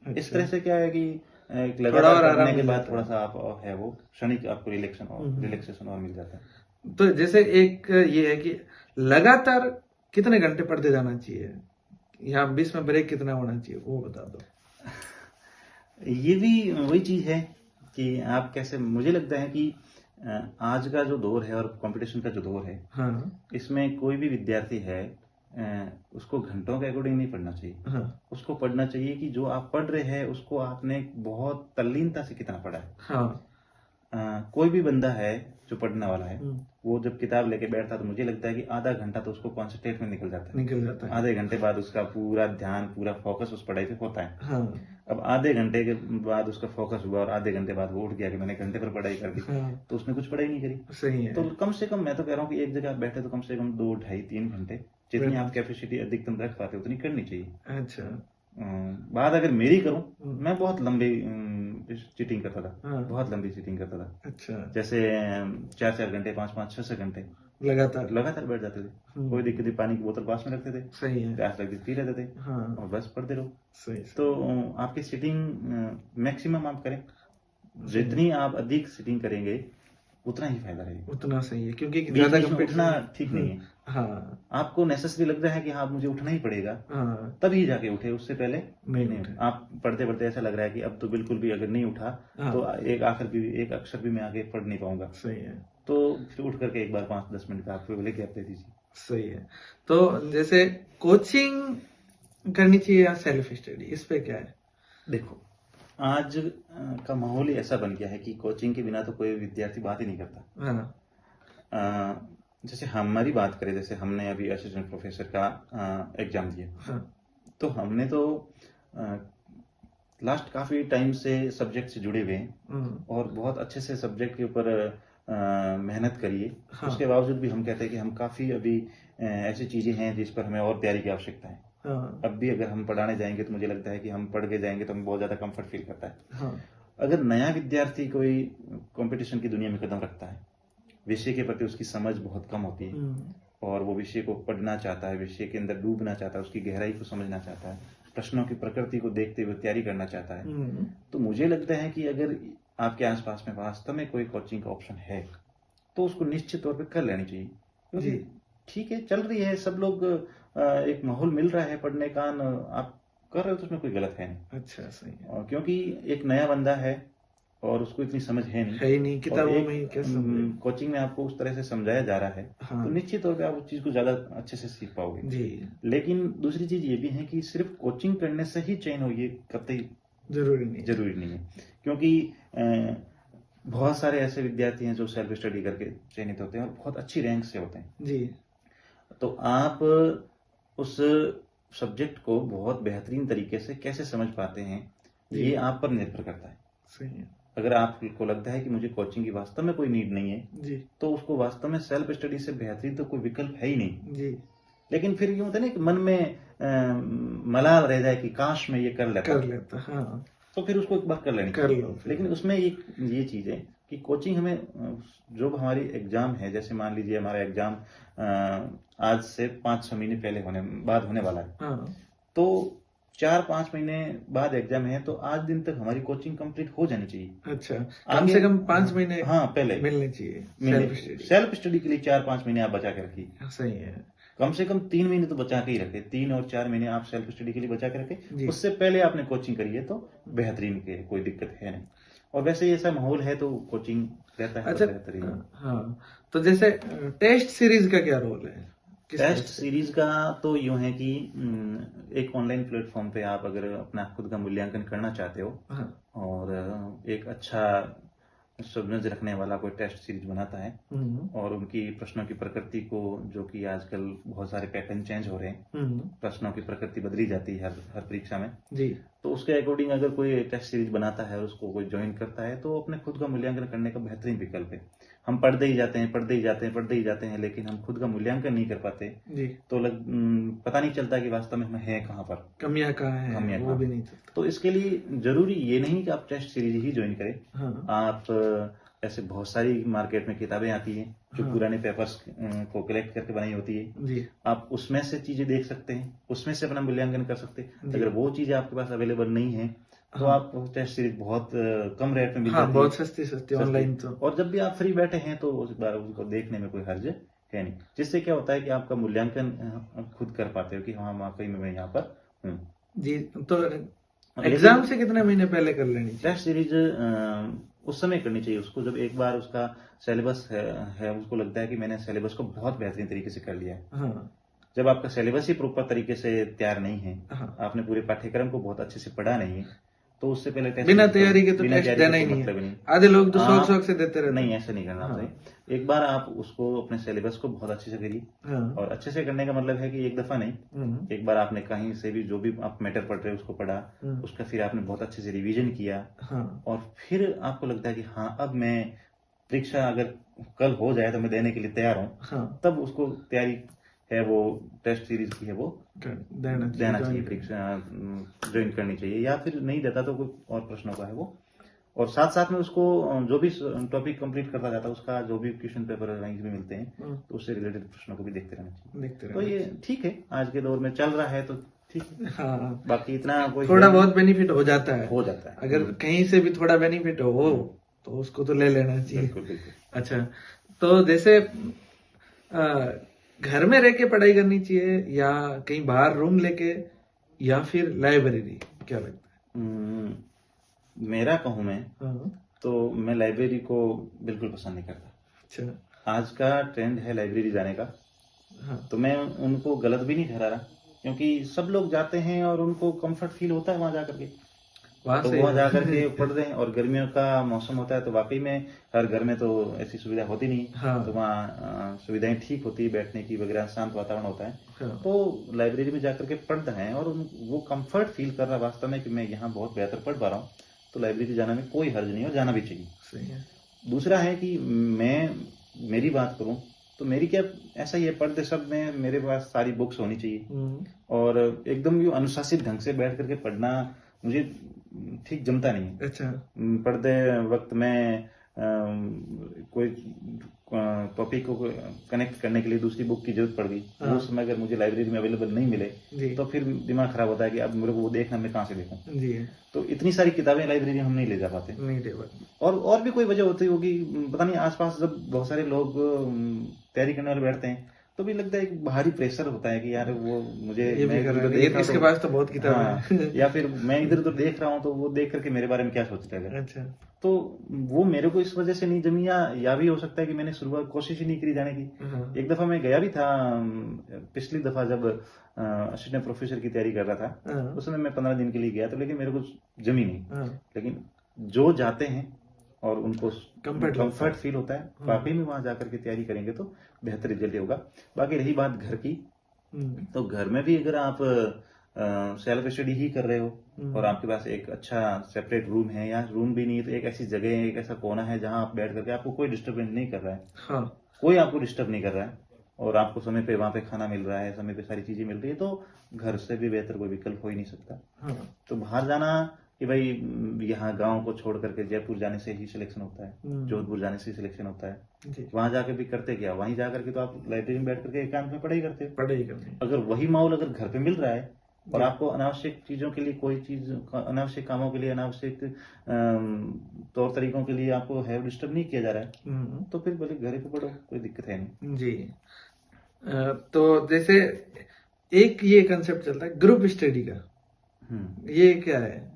S2: इस
S1: अच्छा।
S2: तरह से क्या है कि एक
S1: थोड़ा
S2: लगातार
S1: और आराम
S2: करने के
S1: मिल
S2: बाद
S1: जाता
S2: थोड़ा
S1: है।
S2: सा आप है वो क्षणिक आपको रिलैक्सेशन और मिल जाता है।
S1: तो जैसे एक ये है कि लगातार कितने घंटे पढ़ते जाना चाहिए, यहाँ बीच में ब्रेक कितना होना चाहिए, वो बता दो।
S2: ये भी वही चीज है कि आप कैसे, मुझे लगता है कि आज का जो दौर है और कंपटीशन का जो दौर है,
S1: हाँ
S2: इसमें कोई भी विद्यार्थी है उसको घंटों के अकॉर्डिंग नहीं पढ़ना चाहिए।
S1: हाँ
S2: उसको पढ़ना चाहिए कि जो आप पढ़ रहे हैं उसको आपने बहुत तल्लीनता से कितना पढ़ा है।
S1: हाँ
S2: कोई भी बंदा है जो पढ़ने वाला है, वो जब किताब लेके बैठता है तो मुझे लगता है कि आधा घंटा तो उसको कॉन्सेंट्रेट में निकल जाता है। आधे घंटे बाद उसका पूरा ध्यान, पूरा फोकस उस पढ़ाई पे होता है।
S1: हाँ।
S2: अब आधे घंटे के बाद उसका फोकस हुआ और आधे घंटे बाद वो उठ गया कि मैंने घंटे पर पढ़ाई कर दी, तो उसने कुछ पढ़ाई नहीं करी।
S1: सही है।
S2: तो कम से कम मैं तो कह रहा हूँ कि एक जगह आप बैठे तो कम से कम 2, ढाई, 3 घंटे जितनी आप कैपेसिटी अधिकतम रख पाते हो उतनी करनी चाहिए।
S1: अच्छा।
S2: बात अगर मेरी करूं, मैं बहुत लंबी चीटिंग करता था।
S1: हाँ।
S2: बहुत लंबी चीटिंग करता था।
S1: अच्छा।
S2: जैसे 4-4 घंटे, 5-5, 6-6 घंटे
S1: लगातार
S2: बैठ जाते थे। कोई दिक्कत नहीं, पानी की बोतल पास में रखते थे,
S1: सही है।
S2: प्यास लगती पी लेते थे,
S1: हाँ।
S2: और बस पढ़ते रहो।
S1: सही।
S2: तो आपकी सिटिंग मैक्सिमम आप करें, जितनी आप अधिक सिटिंग करेंगे उतना ही फायदा रहेगा।
S1: उतना सही है, क्योंकि
S2: बीच
S1: ज्यादा
S2: बीच में उठना ठीक नहीं है।
S1: हाँ।
S2: आपको नेसेसरी लग रहा है कि हाँ मुझे उठना ही पड़ेगा,
S1: हाँ।
S2: तभी जाके उठे, उससे पहले
S1: नहीं उठे।
S2: आप पढ़ते पढ़ते ऐसा लग रहा है कि अब तो बिल्कुल भी अगर नहीं उठा तो एक अक्षर भी मैं आगे पढ़ नहीं पाऊंगा।
S1: सही है।
S2: तो फिर उठ करके एक बार 5-10 मिनट का आपको लेके आप दे दीजिए।
S1: सही है। तो जैसे कोचिंग करनी चाहिए या सेल्फ स्टडी, इस पे क्या है?
S2: देखो, आज का माहौल ही ऐसा बन गया है कि कोचिंग के बिना तो कोई विद्यार्थी बात ही नहीं करता।
S1: हाँ।
S2: जैसे हमारी बात करें, जैसे हमने अभी असिस्टेंट प्रोफेसर का एग्जाम दिया।
S1: हाँ।
S2: तो हमने तो लास्ट काफी टाइम से सब्जेक्ट से जुड़े हुए हैं और बहुत अच्छे से सब्जेक्ट के ऊपर मेहनत करिए।
S1: हाँ।
S2: उसके बावजूद भी हम कहते हैं कि हम काफी अभी ऐसी चीजें हैं जिस पर हमें और तैयारी की आवश्यकता है।
S1: हाँ।
S2: अब भी अगर हम पढ़ाने जाएंगे तो मुझे लगता है कि हम पढ़ के जाएंगे तो हमें बहुत ज्यादा कंफर्ट फील करता है।
S1: हाँ।
S2: अगर नया विद्यार्थी कोई कंपटीशन की दुनिया में कदम रखता है, विषय के प्रति उसकी समझ बहुत कम होती है और वो विषय को पढ़ना चाहता है, विषय के अंदर डूबना चाहता है, उसकी गहराई को समझना चाहता है, प्रश्नों की प्रकृति को देखते हुए तैयारी करना चाहता है, तो मुझे लगता है कि अगर आपके आसपास में वास्तव में कोई कोचिंग का ऑप्शन है तो उसको निश्चित तौर पे कर लेनी चाहिए। क्योंकि ठीक है, चल रही है, सब लोग एक माहौल मिल रहा है पढ़ने का, आप कर रहे हो तो उसमें कोई गलत है नहीं।
S1: अच्छा, सही है।
S2: और क्योंकि एक नया बंदा है और उसको इतनी समझ है नहीं,
S1: किताबों में ही कैसे
S2: कोचिंग में आपको उस तरह से समझाया जा रहा है। हाँ। तो निश्चित तौर पे आप उस चीज को ज्यादा अच्छे से सीख पाओगे
S1: जी।
S2: लेकिन दूसरी चीज ये भी है कि सिर्फ कोचिंग करने से ही चयन हो, ये कतई जरूरी नहीं है। क्योंकि बहुत सारे ऐसे विद्यार्थी हैं जो सेल्फ स्टडी करके चयनित होते हैं और बहुत अच्छी रैंक से होते हैं जी। तो आप उस सब्जेक्ट को बहुत बेहतरीन तरीके से कैसे समझ पाते हैं, ये आप पर निर्भर करता है। सही है। अगर आपको लगता है कि मुझे कोचिंग की वास्तव में कोई नीड नहीं है जी, तो उसको वास्तव में सेल्फ स्टडी से बेहतरीन तो कोई विकल्प है ही नहीं जी। लेकिन फिर यूं होता है ना कि मन में मलाल रह जाए कि काश मैं ये कर लेता। हाँ। तो फिर उसको एक बार कर लेनी चाहिए। लेकिन उसमें ये चीज है कि कोचिंग हमें जो हमारी एग्जाम है, जैसे मान लीजिए हमारा एग्जाम आज से 5-6 महीने पहले बाद होने वाला है। हाँ। तो 4-5 महीने बाद एग्जाम है, तो आज दिन तक हमारी कोचिंग कंप्लीट हो जानी चाहिए। अच्छा, कम से कम 5 महीने हाँ पहले मिलने चाहिए। सेल्फ स्टडी के लिए 4-5 महीने आप बचा के रखिए। सही है। कम से कम 3 महीने तो बचा के ही रखे, 3 और 4 महीने आप सेल्फ स्टडी के लिए बचा के रखे। उससे पहले आपने कोचिंग करिए तो बेहतरीन के कोई दिक्कत है नहीं। और वैसे ही ऐसा माहौल है तो कोचिंग रहता है। अच्छा, बेहतरीन। हाँ, तो जैसे टेस्ट सीरीज का क्या रोल है? टेस्ट सीरीज का तो यूं है कि एक ऑनलाइन प्लेटफॉर्म पे आप अगर अपना खुद का मूल्यांकन करना चाहते हो। हाँ। और एक अच्छा समझ रखने वाला कोई टेस्ट सीरीज बनाता है और उनकी प्रश्नों की प्रकृति को, जो कि आजकल बहुत सारे पैटर्न चेंज हो रहे हैं, प्रश्नों की प्रकृति बदली जाती है हर परीक्षा में जी। तो उसके अकॉर्डिंग अगर कोई टेस्ट सीरीज बनाता है और उसको कोई ज्वाइन करता है तो अपने खुद का मूल्यांकन करने का बेहतरीन विकल्प है। हम पढ़ते ही जाते हैं लेकिन हम खुद का मूल्यांकन नहीं कर पाते जी। तो पता नहीं चलता कि वास्तव में हमें है कहाँ पर, कमियां कहाँ है, वो भी नहीं चलता। तो इसके लिए जरूरी ये नहीं कि आप टेस्ट सीरीज ही ज्वाइन करें। हाँ। आप ऐसे बहुत सारी मार्केट में किताबें आती हैं जो हाँ। पुराने पेपर्स को कलेक्ट करके बनाई होती है जी। आप उसमें से चीजें देख सकते हैं, उसमें से अपना मूल्यांकन कर सकते हैं। अगर वो चीजें आपके पास अवेलेबल नहीं है तो हाँ। आप टेस्ट सीरीज बहुत कम रेट में मिल जाती है, बहुत सस्ती ऑनलाइन। तो और जब भी आप फ्री बैठे हैं तो उस बार उसको देखने में कोई हर्ज है नहीं, जिससे क्या होता है कि आपका मूल्यांकन खुद कर पाते हो कि हाँ वाकई में मैं यहाँ पर हूँ जी। तो एग्जाम से कितने महीने पहले कर लेनी चाहिए टेस्ट सीरीज? उस समय करनी चाहिए उसको जब एक बार उसका सिलेबस है उसको लगता है कि मैंने सिलेबस को बहुत बेहतरीन तरीके से कर लिया है। हाँ। जब आपका सिलेबस ही प्रॉपर तरीके से तैयार नहीं है, हाँ। आपने पूरे पाठ्यक्रम को बहुत अच्छे से पढ़ा नहीं है, तो उससे पहले टेस्ट
S1: बिना तैयारी के तो
S2: बिना
S1: टेस्ट
S2: तैयारी
S1: देना
S2: के
S1: ही
S2: कोई
S1: नहीं
S2: मतलब
S1: है।
S2: ही नहीं।
S1: आधे लोग तो शौक
S2: आप
S1: शौक से देते रहते
S2: नहीं,
S1: हैं।
S2: ऐसा नहीं करना
S1: हाँ।
S2: चाहिए। एक बार आप उसको अपने सिलेबस को बहुत अच्छे से करिए,
S1: हाँ।
S2: और अच्छे से करने का मतलब है कि एक दफा नहीं,
S1: हम्म।
S2: एक बार आपने कहीं से भी जो भी आप मैटर पढ़ रहे हो उसको पढ़ा,
S1: हम्म।
S2: उसका फिर आपने बहुत अच्छे से रिवीजन किया,
S1: हाँ।
S2: और फिर आपको लगता है कि हाँ अब मैं परीक्षा अगर कल हो जाए तो मैं देने के लिए तैयार हूँ,
S1: हाँ।
S2: तब उसको तैयारी है वो टेस्ट सीरीज की है वो
S1: देना
S2: देना चाहिए,
S1: join करना।
S2: परीक्षा ज्वाइन करनी चाहिए, या फिर नहीं देता तो कोई और प्रश्नों का है वो। और साथ साथ में उसको जो भी टॉपिक कंप्लीट करता जाता है, उसका जो भी क्वेश्चन पेपर रैंक भी मिलते हैं, तो उससे रिलेटेड प्रश्नों को भी देखते रहना चाहिए।
S1: देखते
S2: तो
S1: रहना
S2: ये ठीक है, आज के दौर में चल रहा है तो ठीक है।
S1: हाँ।
S2: बाकी इतना कोई
S1: थोड़ा
S2: है नहीं,
S1: बहुत बेनिफिट हो जाता है।
S2: हो जाता है।
S1: अगर कहीं से भी थोड़ा बेनिफिट हो तो उसको तो ले लेना चाहिए।
S2: बिल्कुल बिल्कुल।
S1: अच्छा, तो जैसे घर में रह के पढ़ाई करनी चाहिए या कहीं बाहर रूम लेके या फिर लाइब्रेरी, क्या लगता
S2: मेरा कहूँ मैं
S1: है? हाँ।
S2: तो मैं लाइब्रेरी को बिल्कुल पसंद नहीं करता।
S1: अच्छा।
S2: आज का ट्रेंड है लाइब्रेरी जाने का,
S1: हाँ।
S2: तो मैं उनको गलत भी नहीं ठहरा रहा, क्योंकि सब लोग जाते हैं और उनको कंफर्ट फील होता है वहां जाकर के,
S1: वहां
S2: तो
S1: से
S2: वहां जाकर के पढ़ रहे हैं। और गर्मियों का मौसम होता है तो वाकई में हर घर में तो ऐसी सुविधा होती नहीं,
S1: हाँ।
S2: तो वहाँ सुविधाएं ठीक होती है, बैठने की वगैरह, शांत वातावरण होता है।
S1: हाँ।
S2: तो लाइब्रेरी में जाकर के पढ़ रहे हैं और वो कंफर्ट फील कर रहा है वास्तव में कि मैं यहाँ बहुत बेहतर पढ़ पा रहा हूँ, तो लाइब्रेरी जाने में कोई हर्ज नहीं, और जाना भी चाहिए।
S1: सही है।
S2: दूसरा है कि मेरी बात करूं तो मेरी क्या, ऐसा ही है, पढ़ते सब में मेरे पास सारी बुक्स होनी चाहिए, और एकदम यूं अनुशासित ढंग से बैठ करके पढ़ना मुझे ठीक जमता नहीं है।
S1: अच्छा।
S2: पढ़ते वक्त मैं कोई टॉपिक को कनेक्ट करने के लिए दूसरी बुक की जरूरत पड़ गई,
S1: हाँ।
S2: उस समय अगर मुझे लाइब्रेरी में अवेलेबल नहीं मिले
S1: जी।
S2: तो फिर दिमाग खराब होता है कि अब मेरे को वो देखना, मैं कहाँ से देखूं।
S1: जी।
S2: तो इतनी सारी किताबें लाइब्रेरी में हम नहीं ले जा पाते।
S1: नहीं टेबल।
S2: और भी कोई वजह होती होगी, पता नहीं। आसपास जब बहुत सारे लोग तैयारी करने वाले बैठते हैं तो भी लगता है कि भारी प्रेशर होता है कि यार वो मुझे,
S1: ये
S2: मैं
S1: भी कर
S2: इधर
S1: रहा
S2: उधर
S1: है,
S2: देख रहा
S1: इसके
S2: हूं
S1: पास तो बहुत किताबें
S2: हाँ,
S1: हैं।
S2: या फिर मैं इधर उधर देख रहा हूँ तो वो देख करके मेरे बारे में क्या सोच रहेगा।
S1: अच्छा।
S2: तो वो मेरे को इस वजह से नहीं जमी, या भी हो सकता है कि मैंने शुरुआत कोशिश ही नहीं करी जाने की।
S1: हाँ।
S2: एक दफा मैं गया भी था, पिछली दफा जब असिस्टेंट प्रोफेसर की तैयारी कर रहा था,
S1: हाँ।
S2: उस समय मैं 15 दिन के लिए गया, तो लेकिन मेरे को जमी नहीं।
S1: हाँ।
S2: लेकिन जो जाते हैं और उनको
S1: कंफर्ट
S2: फील होता है, वाकई में वहां जाकर के तैयारी करेंगे तो बेहतर रिजल्ट होगा। बाकी रही बात घर की, तो घर में भी अगर आप सेल्फ स्टडी ही कर रहे हो और आपके पास एक अच्छा सेपरेट रूम है, या रूम भी नहीं तो एक ऐसी जगह है, एक ऐसा कोना है जहां आप बैठ करके, आपको कोई डिस्टर्बेंस नहीं कर रहा है,
S1: हाँ।
S2: कोई आपको डिस्टर्ब नहीं कर रहा है, और आपको समय पे वहां पे खाना मिल रहा है, समय पे सारी चीजें मिल रही है, तो घर से भी बेहतर कोई विकल्प हो ही नहीं सकता।
S1: हाँ।
S2: तो बाहर जाना कि भाई यहाँ गांव को छोड़ करके जयपुर जाने से ही सिलेक्शन होता है, जोधपुर जाने से ही सिलेक्शन होता है, वहां जाकर भी करते क्या, वहीं जाकर के तो आप लाइब्रेरी में बैठ करके एकांत में पढ़ाई करते हो।
S1: पढ़ाई करते।
S2: अगर वही माहौल अगर घर पे मिल रहा है और आपको अनावश्यक चीजों के लिए, कोई चीज अनावश्यक कामों के लिए, अनावश्यक तौर तरीकों के लिए आपको है डिस्टर्ब नहीं किया जा रहा है, तो फिर बोले घर पे पढ़ो, कोई दिक्कत है नहीं।
S1: जी। तो जैसे एक ये कंसेप्ट चलता है ग्रुप स्टडी का, ये क्या है?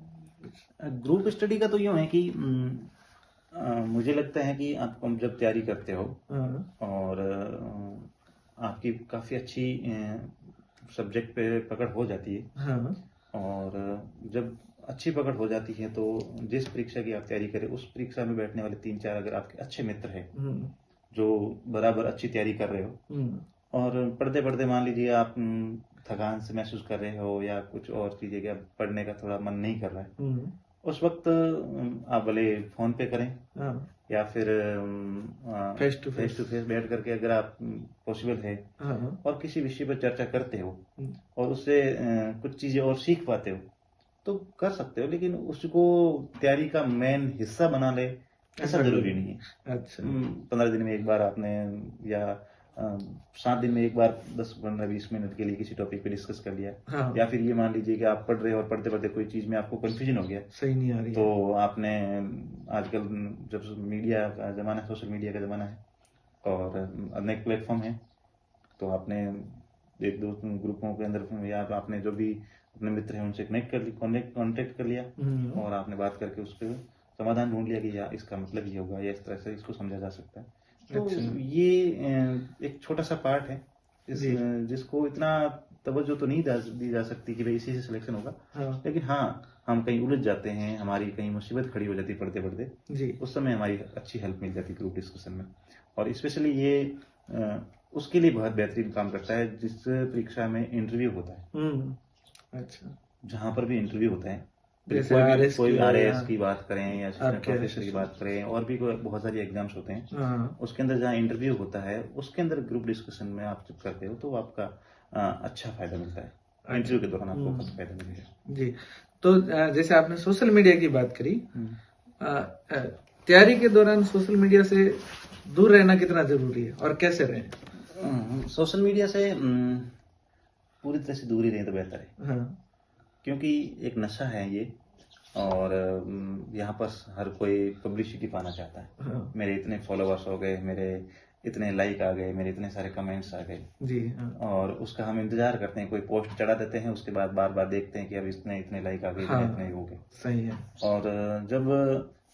S2: ग्रुप स्टडी का तो यूं है कि मुझे लगता है कि आप जब तैयारी करते हो और आपकी काफी अच्छी सब्जेक्ट पे पकड़ हो जाती है, और जब अच्छी पकड़ हो जाती है तो जिस परीक्षा की आप तैयारी करें, उस परीक्षा में बैठने वाले 3-4 अगर आपके अच्छे मित्र हैं जो बराबर अच्छी तैयारी कर रहे हो, और पढ़ते पढ़ते मान लीजिए आप थकान से महसूस कर रहे हो या कुछ और चीजें, क्या पढ़ने का थोड़ा मन नहीं कर रहा है, उस वक्त आप भले फोन पे करें या फिर फेस टू फेस बैठ करके, अगर आप पॉसिबल है और किसी विषय पर चर्चा करते हो और उससे कुछ चीजें और सीख पाते हो तो कर सकते हो, लेकिन उसको तैयारी का मेन हिस्सा बना ले ऐसा जरूरी नहीं है।
S1: अच्छा।
S2: 15 दिन में एक बार आपने, या 7 दिन में एक बार 10-15-20 मिनट के लिए किसी टॉपिक पे डिस्कस कर लिया, या फिर ये मान लीजिए कि आप पढ़ रहे हो और पढ़ते पढ़ते कोई चीज में आपको कंफ्यूजन हो गया, सही नहीं आ रही, तो आपने, आजकल जब मीडिया का जमाना है, सोशल मीडिया का जमाना है और अनेक प्लेटफॉर्म है, तो आपने एक दो ग्रुपों के अंदर या आपने जो भी अपने मित्र हैं उनसे कॉन्टेक्ट कर लिया और आपने बात करके उसके समाधान ढूंढ लिया कि या इसका मतलब ये होगा या इस तरह से इसको समझा जा सकता है। तो ये एक छोटा सा पार्ट है जिसको इतना तवज्जो तो नहीं दी जा सकती कि भाई इसी से सिलेक्शन होगा, लेकिन हाँ हम कहीं उलझ जाते हैं, हमारी कहीं मुसीबत खड़ी हो जाती है पढ़ते पढ़ते,
S1: जी।
S2: उस समय हमारी अच्छी हेल्प मिल जाती है ग्रुप डिस्कशन में। और स्पेशली ये उसके लिए बहुत बेहतरीन काम करता है जिस परीक्षा में इंटरव्यू होता है,
S1: अच्छा।
S2: जहाँ पर भी इंटरव्यू होता है, फिर
S1: जैसे
S2: कोई भी
S1: हो या
S2: आरएएस की बात करें या असिस्टेंट
S1: आपके
S2: प्रोफेसर की
S1: असिस्टेंट।
S2: बात करें, और भी कोई बहुत सारी एग्जाम्स होते हैं,
S1: हाँ।
S2: उसके अंदर जहाँ इंटरव्यू होता है उसके अंदर ग्रुप डिस्कशन में आप जब करते हो तो आपका अच्छा फायदा मिलता है।
S1: अच्छा।
S2: इंटरव्यू के दौरान आपको बहुत फायदा मिलेगा।
S1: जी। तो जैसे आपने सोशल मीडिया की बात करी,
S2: हम्म।
S1: अ, अ, तैयारी के दौरान सोशल मीडिया से दूर रहना कितना जरूरी है और कैसे रहें?
S2: सोशल मीडिया से पूरी तरह से दूर ही रहें तो बेहतर है,
S1: हाँ।
S2: क्योंकि एक नशा है ये। और यहाँ पर हर कोई पब्लिसिटी पाना चाहता है,
S1: हाँ।
S2: मेरे इतने फॉलोअर्स हो गए, मेरे इतने लाइक आ गए, मेरे इतने सारे कमेंट्स आ गए,
S1: जी। हाँ।
S2: और उसका हम इंतजार करते हैं, कोई पोस्ट चढ़ा देते हैं, उसके बाद बार बार देखते हैं कि अब इसने इतने लाइक आ गए, इतने इतने हो गए।
S1: सही है।
S2: और जब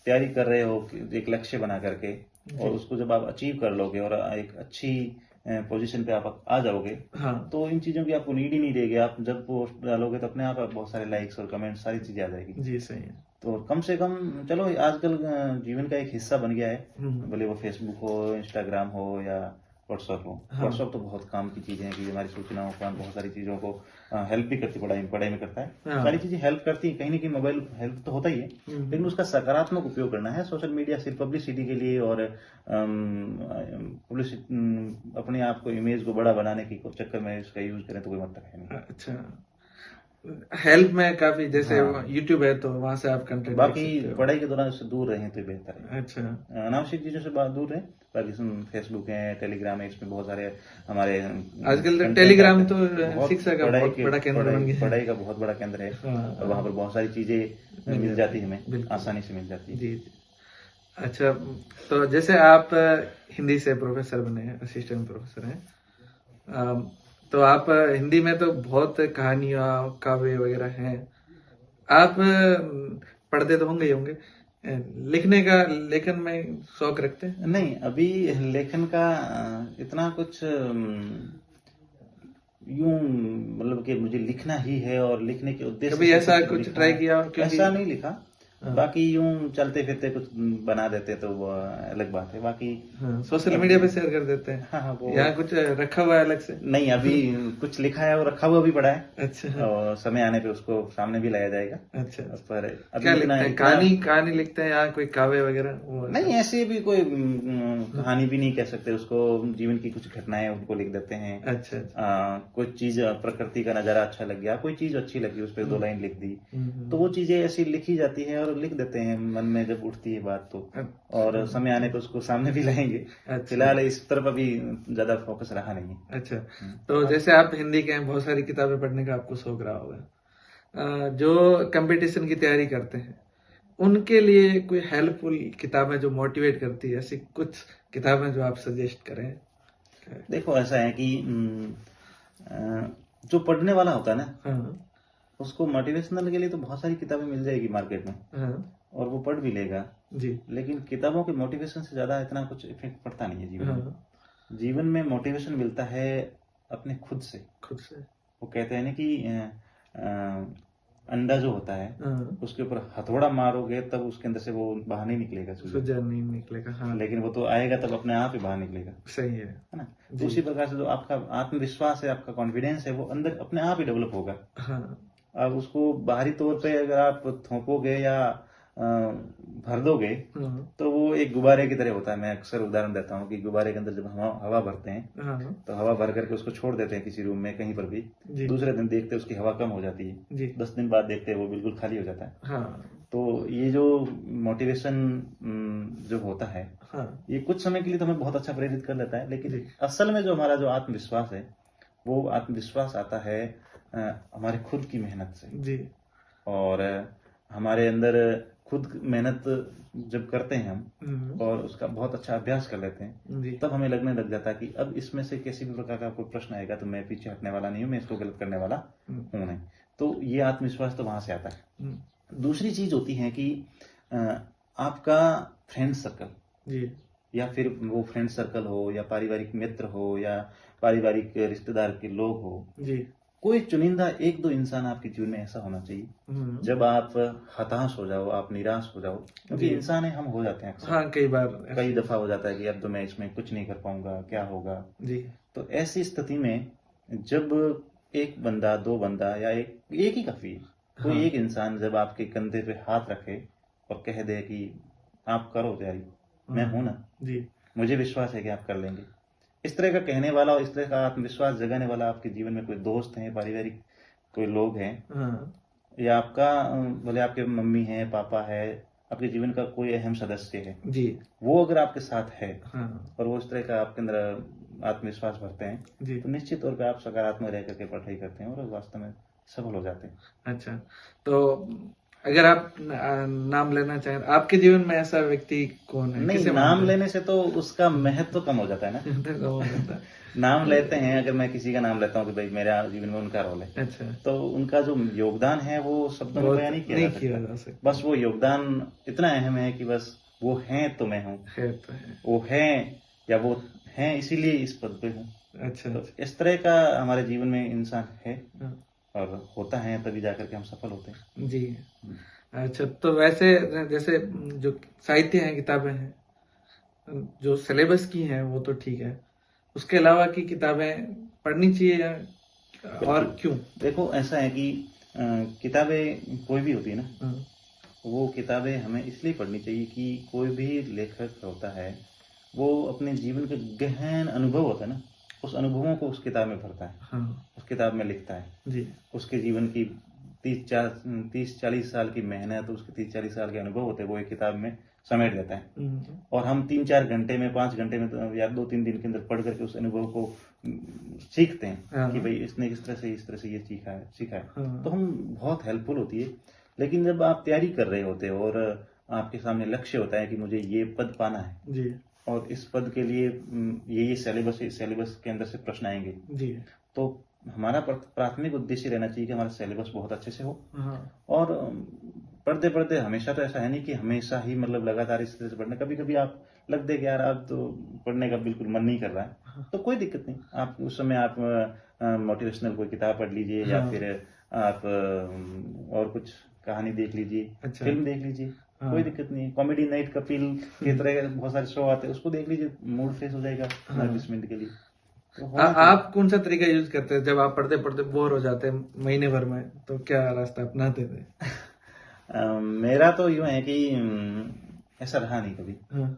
S2: तैयारी कर रहे हो एक लक्ष्य बना करके, और
S1: जी।
S2: उसको जब आप अचीव कर लोगे और एक अच्छी पोजीशन पे आप आ जाओगे,
S1: हाँ।
S2: तो इन चीज़ों की आपको नीड ही नहीं रहेगी। आप जब पोस्ट डालोगे तो अपने आप बहुत सारे लाइक्स और कमेंट्स सारी चीज़ें आ जाएगी।
S1: जी सही है।
S2: तो कम से कम चलो, आजकल जीवन का एक हिस्सा बन गया है,
S1: हम्म।
S2: भले वो फेसबुक हो, इंस्टाग्राम हो या व्हाट्सअप हो।
S1: हाँ।
S2: व्हाट्सअप तो बहुत काम की चीज़ें हैं कि हमारी सूचनाओं का बहुत सारी चीज़ों को हेल्प भी करती, पढ़ाई में करता है।
S1: हाँ।
S2: सारी चीज़ें हेल्प करती हैं, कहीं ना कहीं मोबाइल हेल्प तो होता ही है, लेकिन उसका सकारात्मक उपयोग करना है। सोशल मीडिया सिर्फ पब्लिसिटी के लिए और पब्लिसिटी अपने आप को, इमेज को बड़ा बनाने के चक्कर में इसका यूज करें तो कोई मतलब है नहीं।
S1: अच्छा। हेल्प में काफी, जैसे
S2: हाँ।
S1: यूट्यूब है तो वहां से आप कंटेंट देख
S2: बाकी
S1: सकते हो।
S2: पढ़ाई के दौरान उससे दूर रहें तो बेहतर है।
S1: अच्छा।
S2: अनावश्यक चीज़ों से दूर रहें। बाकी फेसबुक है, टेलीग्राम है, इसमें बहुत सारे हमारे
S1: आजकल तो
S2: कंटेंट
S1: टेलीग्राम
S2: आते
S1: तो
S2: हैं। बहुत
S1: शिक्षा का
S2: पढ़ाई
S1: बहुत
S2: के
S1: बड़ा केंद्र बन गया है।
S2: पढ़ाई का बहुत बड़ा केंद्र है,
S1: हाँ।
S2: और वहाँ पर बहुत सारी चीज़ें मिल जाती है, हमें
S1: बिल्कुल।
S2: आसानी से मिल जाती है।
S1: जी जी। अच्छा। तो जैसे आप हिंदी से प्रोफेसर बने हैं, असिस्टेंट प्रोफेसर हैं, तो आप हिंदी में तो बहुत कहानियां, काव्य वगैरह हैं, आप पढ़ते तो होंगे ही होंगे, लिखने का, लेखन में शौक रखते हैं?
S2: नहीं, अभी लेखन का इतना कुछ यूं मतलब कि मुझे लिखना ही है और लिखने के उद्देश्य
S1: कभी
S2: से
S1: ऐसा
S2: कुछ
S1: कुछ
S2: लिखा,
S1: ट्राई किया हो? क्योंकि
S2: ऐसा नहीं लिखा।
S1: हाँ।
S2: बाकी यूं चलते फिरते कुछ बना देते तो वो अलग बात है। बाकी
S1: हाँ, सोशल मीडिया पे शेयर कर देते हैं।
S2: हाँ हाँ, वो
S1: यहाँ कुछ रखा हुआ है अलग से?
S2: नहीं, अभी कुछ लिखा है और रखा हुआ भी पड़ा है,
S1: अच्छा।
S2: और समय आने पे उसको सामने भी लाया जाएगा।
S1: अच्छा।
S2: पर
S1: क्या
S2: अभी
S1: लिखते हैं? कहानी लिखते हैं या कोई काव्य वगैरह वो?
S2: नहीं, ऐसे भी कोई कहानी भी नहीं कह सकते उसको, जीवन की कुछ घटनाएं उनको लिख देते हैं।
S1: अच्छा अच्छा।
S2: कोई चीज, प्रकृति का नजारा अच्छा लग गया, कोई चीज अच्छी लगी, उस पर 2 लाइन लिख दी,
S1: हम्म।
S2: तो वो चीजें ऐसी लिखी जाती है और लिख देते हैं मन में जब उठती है बात तो। और समय आने पे उसको सामने भी लाएंगे।
S1: अच्छा।
S2: फिलहाल इस तरफ अभी ज्यादा फोकस रहा नहीं है।
S1: अच्छा। तो जैसे आप हिंदी के हैं, बहुत सारी किताबें पढ़ने का आपको शौक रहा होगा, जो कंपटीशन की तैयारी करते हैं उनके लिए कोई हेल्पफुल किताबें जो मोटिवेट करती है, ऐसी कुछ किताबें जो आप सजेस्ट करें?
S2: देखो, ऐसा है कि जो पढ़ने वाला होता है ना,
S1: हाँ।
S2: उसको मोटिवेशनल के लिए तो बहुत सारी किताबें मिल जाएगी मार्केट में,
S1: हाँ।
S2: और वो पढ़ भी लेगा।
S1: जी।
S2: लेकिन किताबों के मोटिवेशन से ज्यादा इतना कुछ इफेक्ट पड़ता नहीं है जीवन में।
S1: हाँ।
S2: जीवन में मोटिवेशन मिलता है अपने खुद से।
S1: खुद से।
S2: वो कहते हैं ना कि अंडा जो होता है,
S1: हाँ।
S2: उसके ऊपर हथौड़ा मारोगे तब उसके अंदर से वो बाहर नहीं निकलेगा,
S1: सुजा नहीं निकलेगा। हाँ।
S2: लेकिन वो तो आएगा तब अपने आप ही बाहर निकलेगा,
S1: सही है
S2: है ना। तो उसी प्रकार से जो आपका आत्मविश्वास है, आपका कॉन्फिडेंस है, वो अंदर अपने आप ही डेवलप होगा।
S1: हाँ।
S2: अब उसको बाहरी तौर पे अगर आप थोपोगे या भर दोगे, तो वो एक गुब्बारे की तरह होता है। मैं अक्सर उदाहरण देता हूँ कि गुब्बारे के अंदर जब हवा भरते हैं,
S1: हाँ।
S2: तो हवा भर करके उसको छोड़ देते हैं किसी रूम में कहीं पर भी, दूसरे दिन देखते हैं उसकी हवा कम हो जाती है, 10 दिन बाद देखते हैं वो बिल्कुल खाली हो जाता है।
S1: हाँ।
S2: तो ये जो मोटिवेशन जो होता है, ये कुछ समय के लिए तो हमें बहुत अच्छा प्रेरित कर देता है, लेकिन असल में जो हमारा जो आत्मविश्वास है, वो आत्मविश्वास आता है हमारे खुद की मेहनत से जी। और हमारे अंदर खुद मेहनत जब करते हैं हम और उसका बहुत अच्छा अभ्यास कर लेते हैं, तब हमें लगने लग जाता है कि अब इसमें से किसी भी प्रकार का कोई प्रश्न आएगा तो मैं पीछे हटने वाला नहीं हूँ, मैं इसको गलत करने वाला हूँ नहीं। तो ये आत्मविश्वास तो वहां से आता है। दूसरी चीज होती है कि आपका फ्रेंड सर्कल जी, या फिर वो फ्रेंड सर्कल हो या पारिवारिक मित्र हो या पारिवारिक रिश्तेदार के लोग हो जी, कोई चुनिंदा एक दो इंसान आपके जीवन में ऐसा होना चाहिए जब आप हताश हो जाओ, आप निराश हो जाओ, क्योंकि
S1: जी।
S2: इंसान है, हम हो जाते हैं अक्सर।
S1: हाँ, कई बार
S2: कई दफा हो जाता है कि अब तो मैं इसमें कुछ नहीं कर पाऊंगा, क्या होगा।
S1: जी।
S2: तो ऐसी स्थिति में जब एक बंदा, दो बंदा, या एक ही काफी है, कोई
S1: हाँ।
S2: एक इंसान जब आपके कंधे पे हाथ रखे और कह दे कि आप करो तैयारी, मैं हूं ना,
S1: जी।
S2: मुझे विश्वास है कि आप कर लेंगे। इस तरह का कहने वाला और इस तरह का आत्मविश्वास जगाने वाला आपके जीवन में कोई दोस्त है, पारिवारिक कोई लोग हैं,
S1: हाँ।
S2: या आपका भले आपके मम्मी है, पापा है, आपके जीवन का कोई अहम सदस्य है,
S1: जी।
S2: वो अगर आपके साथ है
S1: हाँ।
S2: और वो इस तरह का आपके अंदर आत्मविश्वास भरते हैं,
S1: जी।
S2: तो निश्चित तौर पे आप सकारात्मक रह करके पढ़ाई करते हैं और वास्तव में सफल हो जाते हैं।
S1: अच्छा, तो अगर आप नाम लेना चाहें, आपके जीवन में ऐसा व्यक्ति कौन है?
S2: नहीं,
S1: किसे
S2: नाम
S1: मानते
S2: लेने से तो उसका महत्व कम हो जाता है ना।
S1: हैं? हो जाता है।
S2: नाम लेते हैं, अगर मैं किसी का नाम लेता हूँ कि भाई मेरा जीवन में उनका रोल है,
S1: अच्छा,
S2: तो उनका जो योगदान है वो शब्दों में
S1: बहुत
S2: बयान नहीं किया
S1: नहीं
S2: जा
S1: किया
S2: सकता।
S1: जा सकता।
S2: बस वो योगदान इतना अहम है कि बस वो हैं तो मैं हूँ,
S1: खैर तो है।
S2: वो हैं या वो हैं इसीलिए इस पद पे हूँ।
S1: अच्छा,
S2: तो इस तरह का हमारे जीवन में इंसान है
S1: हाँ,
S2: और होता है, तभी जाकर के हम सफल होते हैं।
S1: जी। अच्छा, तो वैसे जैसे जो साहित्य हैं, किताबें हैं, जो सिलेबस की हैं वो तो ठीक है, उसके अलावा की किताबें पढ़नी चाहिए या और
S2: बिल्कुल।
S1: क्यों?
S2: देखो, ऐसा है कि किताबें कोई भी होती है ना,
S1: हाँ,
S2: वो किताबें हमें इसलिए पढ़नी चाहिए कि कोई भी लेखक होता है, वो अपने जीवन के गहन अनुभव होता है ना, उस अनुभवों को उस किताब में भरता है,
S1: हाँ,
S2: उस किताब में लिखता है।
S1: जी,
S2: उसके जीवन की 30-40 साल की मेहनत, उसके 30-40 साल के अनुभव होते हैं, वो एक किताब में समेट देता है। और हम 3-4 घंटे में, 5 घंटे में या 2-3 दिन के अंदर पढ़ करके उस अनुभव को सीखते हैं
S1: हाँ,
S2: कि भाई इसने इस तरह से ये सीखा है।
S1: हाँ,
S2: तो हम बहुत हेल्पफुल होती है। लेकिन जब आप तैयारी कर रहे होते हो और आपके सामने लक्ष्य होता है कि मुझे ये पद पाना है
S1: जी,
S2: और इस पद के लिए ये सिलेबस के अंदर से प्रश्न आएंगे,
S1: जी,
S2: तो हमारा प्राथमिक उद्देश्य रहना चाहिए कि हमारा सिलेबस बहुत अच्छे से हो।
S1: हाँ,
S2: और पढ़ते पढ़ते हमेशा तो ऐसा है नहीं कि हमेशा ही मतलब लगातार इस तरह से पढ़ना, कभी कभी आप लगते कि यार अब तो पढ़ने का बिल्कुल मन नहीं कर रहा है, तो कोई दिक्कत नहीं, आप उस समय आप मोटिवेशनल कोई किताब पढ़ लीजिए, या
S1: हाँ,
S2: फिर आप और कुछ कहानी देख लीजिए,
S1: अच्छा,
S2: फिल्म देख लीजिए,
S1: हाँ,
S2: कोई दिक्कत नहीं। कॉमेडी नाइट, कपिल के तरह के बहुत सारे शो आते हैं, उसको देख लीजिए, मूड फ्रेश हो जाएगा 15-20 मिनट के लिए। तो होना चाहिए।
S1: आप कौन सा तरीका यूज करते हैं जब आप पढ़ते पढ़ते बोर हो जाते हैं महीने भर में, तो क्या रास्ता अपनाते थे?
S2: मेरा तो यूं है कि ऐसा रहा नहीं कभी।
S1: हाँ,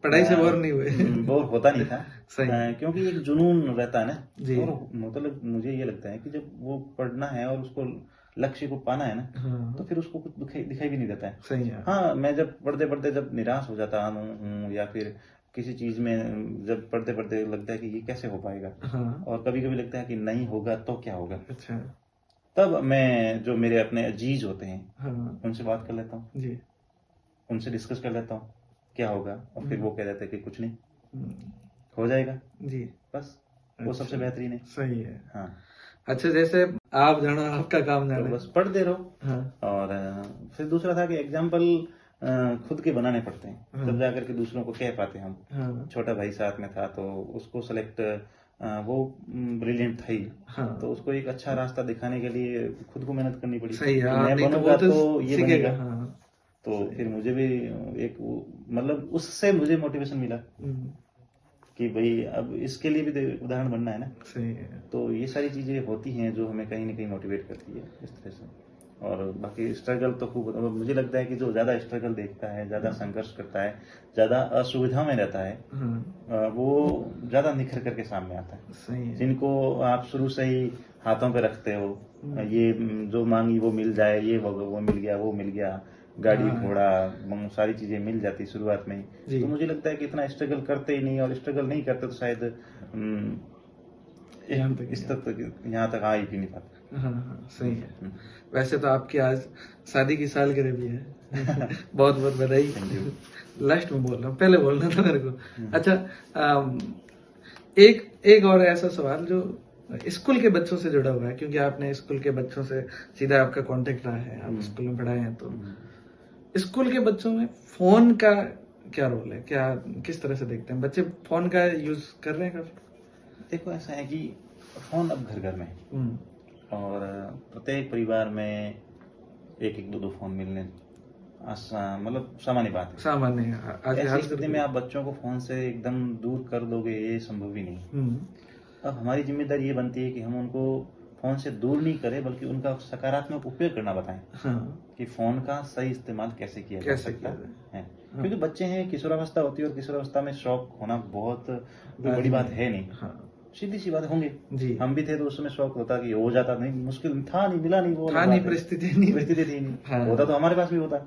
S1: पढ़ाई से बोर नहीं हुए?
S2: बोर होता नहीं था।
S1: सही है।
S2: क्योंकि एक जुनून रहता है ना,
S1: जी,
S2: और मतलब मुझे ये लगता है कि जब वो पढ़ना है और उसको लक्ष्य को पाना है ना,
S1: हाँ,
S2: तो फिर उसको कुछ दिखाई भी नहीं देता है।
S1: सही है।
S2: हाँ, मैं जब पढ़ते पढ़ते जब निराश हो जाता हूँ, या फिर किसी चीज में जब पढ़ते पढ़ते लगता है कि ये कैसे हो पाएगा,
S1: हाँ,
S2: और कभी कभी लगता है कि नहीं होगा तो क्या होगा,
S1: अच्छा,
S2: तब मैं जो मेरे अपने अजीज होते हैं
S1: हाँ,
S2: उनसे बात कर लेता हूँ,
S1: जी,
S2: उनसे डिस्कस कर लेता हूँ क्या होगा, और फिर वो कह देते हैं कि कुछ नहीं,
S1: हम्म,
S2: हो जाएगा,
S1: जी,
S2: बस वो सबसे
S1: अच्छा,
S2: बेहतरीन है।
S1: सही है।
S2: हाँ,
S1: अच्छा, जैसे आप जानो आपका काम
S2: तो
S1: जाने।
S2: बस पढ़ते रहो।
S1: हाँ,
S2: और फिर दूसरा था कि एग्जाम्पल खुद के बनाने पड़ते हैं,
S1: हाँ,
S2: तब जाकर के दूसरों को कह पाते हैं हम।
S1: हाँ,
S2: छोटा भाई साथ में था, तो उसको सेलेक्ट, वो ब्रिलियंट था ही,
S1: हाँ,
S2: तो उसको एक अच्छा रास्ता दिखाने के लिए खुद को मेहनत करनी पड़ी
S1: सही है।
S2: कि
S1: हाँ,
S2: मैं
S1: नहीं तो
S2: बनूंगा
S1: वो तो
S2: तो ये
S1: सीखेगा।
S2: बनेगा।
S1: हाँ,
S2: तो
S1: सही
S2: फिर
S1: है।
S2: मुझे भी एक मतलब उससे मुझे मोटिवेशन मिला
S1: हम्म,
S2: कि भाई अब इसके लिए भी तो उदाहरण बनना है ना।
S1: सही है।
S2: तो ये सारी चीजें होती हैं जो हमें कहीं ना कहीं मोटिवेट करती है इस तरह से। और बाकी स्ट्रगल तो खूब होता है। मुझे लगता है कि जो ज्यादा स्ट्रगल देखता है, ज्यादा संघर्ष करता है, ज्यादा असुविधा में रहता है,
S1: हाँ,
S2: वो ज्यादा निखर करके सामने आता है।
S1: सही है।
S2: जिनको आप शुरू से ही हाथों पे रखते हो,
S1: हम्म,
S2: ये जो मांगी वो मिल जाए, ये वो मिल गया, वो मिल गया, गाड़ी
S1: हाँ,
S2: घोड़ा सारी चीजें मिल जाती शुरुआत में ही।
S1: जी,
S2: तो मुझे लगता है कि इतना स्ट्रगल करते ही नहीं, और स्ट्रगल नहीं करते तो शायद
S1: यहाँ तक
S2: इस
S1: नहीं
S2: तक यहाँ तक आ ही भी नहीं पाते।
S1: हाँ, हाँ, सही है।
S2: हम्म।
S1: वैसे तो आपकी आज शादी की सालगिरह भी है। बहुत बहुत बधाई।
S2: Thank you।
S1: लास्ट में बोल रहा हूँ, पहले बोलना था मेरे को। अच्छा, एक एक और ऐसा सवाल जो स्कूल के बच्चों से जुड़ा हुआ है, क्योंकि आपने स्कूल के बच्चों से सीधा आपका कांटेक्ट रहा है, आप स्कूल में पढ़ाए हैं, तो स्कूल के बच्चों में फोन का क्या रोल है? क्या किस तरह से देखते हैं बच्चे फोन का यूज कर रहे हैं काफी?
S2: देखो, ऐसा है कि फोन अब घर घर में है,
S1: हम्म,
S2: और प्रत्येक परिवार में एक एक दो दो फोन मिलने मतलब सामान्य बात है।
S1: सामान्य है। आज
S2: ऐसी
S1: हाल
S2: स्थिति में आप बच्चों को फोन से एकदम दूर कर दोगे, ये संभव ही नहीं। अब हमारी जिम्मेदारी ये बनती है कि हम उनको फोन से दूर नहीं करें, बल्कि उनका सकारात्मक उपयोग करना बताएं। कि फोन का सही इस्तेमाल कैसे किया जा सकता है। क्योंकि बच्चे हैं, किशोरावस्था होती है, और किशोरावस्था में शौक होना बहुत कोई बड़ी बात है नहीं। सीधी सी बात होंगे
S1: जी।
S2: हम भी थे तो उस समय शौक होता कि हो जाता, नहीं मुश्किल था, नहीं मिला, नहीं वो
S1: था नहीं, परिस्थिति
S2: थी नहीं। होता तो हमारे पास भी होता।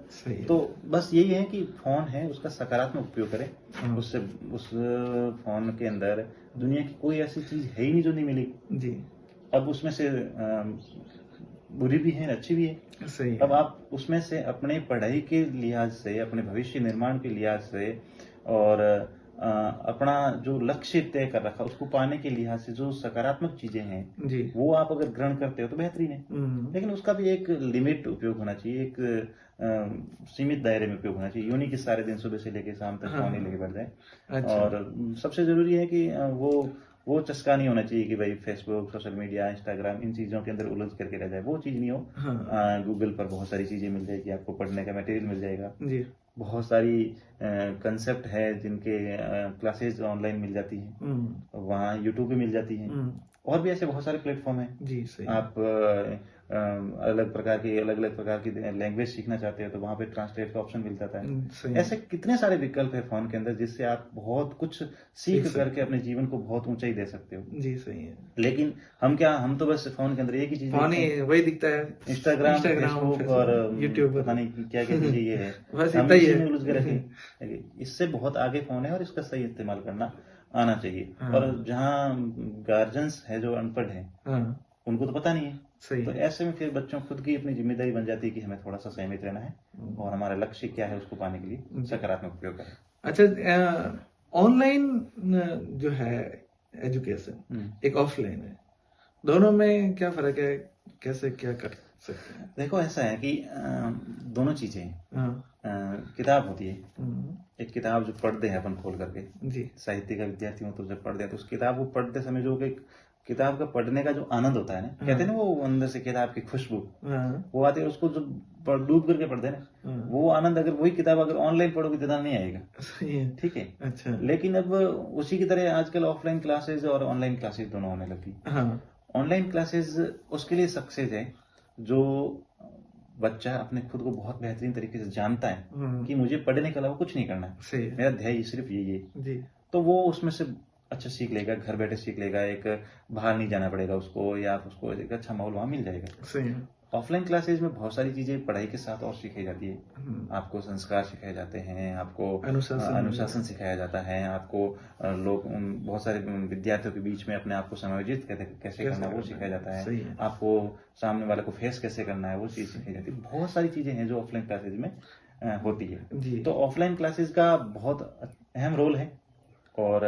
S2: तो बस यही है कि फोन है, उसका सकारात्मक उपयोग करें। उससे उस फोन के अंदर दुनिया की कोई ऐसी चीज है ही नहीं जो नहीं मिली जी। अब उसमें से बुरी भी है, अच्छी भी है। सही है। अब आप उसमें से अपने पढ़ाई के लिहाज से, अपने भविष्य निर्माण के लिहाज से, और अपना जो लक्ष्य तय कर रखा उसको पाने के लिहाज से जो सकारात्मक चीजें हैं जी, वो आप अगर ग्रहण करते हो तो बेहतरीन है। लेकिन उसका भी एक लिमिट उपयोग होना चाहिए, एक सीमित दायरे में उपयोग होना चाहिए। यूं नहीं कि सारे दिन सुबह से लेकर शाम तक फोन ही लेके बैठ जाए। अच्छा। और सबसे जरूरी है कि वो चस्का नहीं होना चाहिए कि भाई फेसबुक, सोशल मीडिया, इंस्टाग्राम, इन चीजों के अंदर उलझ करके रह जाए। वो चीज नहीं हो। गूगल पर बहुत सारी चीजें मिल जाएगी, आपको पढ़ने का मटेरियल मिल जाएगा जी। बहुत सारी कंसेप्ट है जिनके क्लासेस ऑनलाइन मिल जाती हैं, वहाँ यूट्यूब पे मिल जाती हैं। और भी ऐसे बहुत सारे प्लेटफॉर्म हैं जी। सही। आप अलग अलग प्रकार की लैंग्वेज सीखना चाहते हो तो वहाँ पे ट्रांसलेट का ऑप्शन मिल जाता है। ऐसे कितने सारे विकल्प है फोन के अंदर जिससे आप बहुत कुछ सीख करके अपने जीवन को बहुत ऊंचाई दे सकते हो जी। सही है। लेकिन हम तो बस फोन के अंदर एक ही चीज, फोन ही वही दिखता है, इंस्टाग्राम, फेसबुक और यूट्यूब, पता नहीं क्या क्या चीजें ये है। बस हम इसी में उलझ के रखे। इससे बहुत आगे फोन है और इसका सही इस्तेमाल करना आना चाहिए। और जहाँ गार्जियंस है जो अनपढ़ है उनको तो पता नहीं है। सही तो ऐसे में फिर बच्चों खुद की अपनी जिम्मेदारी बन जाती है कि हमें थोड़ा सा संयमित रहना है और हमारा लक्ष्य क्या है उसको पाने के लिए सकारात्मक उपयोग करें।
S1: अच्छा, ऑनलाइन जो है एजुकेशन एक ऑफलाइन है, दोनों में क्या फर्क है, कैसे क्या कर सकते हैं?
S2: देखो ऐसा है कि दोनों चीजें किताब होती है, एक किताब जो पढ़ते हैं अपन खोल करके जी। साहित्य का विद्यार्थी हो तो जब पढ़ते हैं तो उस किताब को पढ़ते समय जो एक किताब का पढ़ने का जो आनंद होता है ना, कहते हैं ना वो अंदर से किताब की खुशबू वो आती है, उसको जब डूब करके पढ़ते हैं ना वो आनंद, अगर वही किताब अगर ऑनलाइन पढ़ोगे तो नहीं आएगा। ठीक है। अच्छा। लेकिन अब उसी की तरह आजकल ऑफलाइन क्लासेज और ऑनलाइन क्लासेज दोनों होने लगी। ऑनलाइन क्लासेज उसके लिए सक्सेस है जो बच्चा अपने खुद को बहुत बेहतरीन तरीके से जानता है कि मुझे पढ़ने के अलावा कुछ नहीं करना है, मेरा ध्येय सिर्फ यही है जी। तो वो उसमें से अच्छा सीख लेगा, घर बैठे सीख लेगा, एक बाहर नहीं जाना पड़ेगा उसको, या उसको एक अच्छा माहौल वहां मिल जाएगा। सही है। ऑफलाइन क्लासेज में बहुत सारी चीजें पढ़ाई के साथ और सिखाई जाती है। आपको संस्कार सिखाए जाते हैं, आपको अनुशासन सिखाया जाता है, आपको लोग बहुत सारे विद्यार्थियों के बीच में अपने आप को समायोजित कैसे करना है वो सिखाया जाता है। आपको सामने वाले को फेस कैसे करना है वो चीज सिखाई जाती है। बहुत सारी चीजें हैं जो ऑफलाइन क्लासेज में होती है। तो ऑफलाइन क्लासेज का बहुत अहम रोल है। और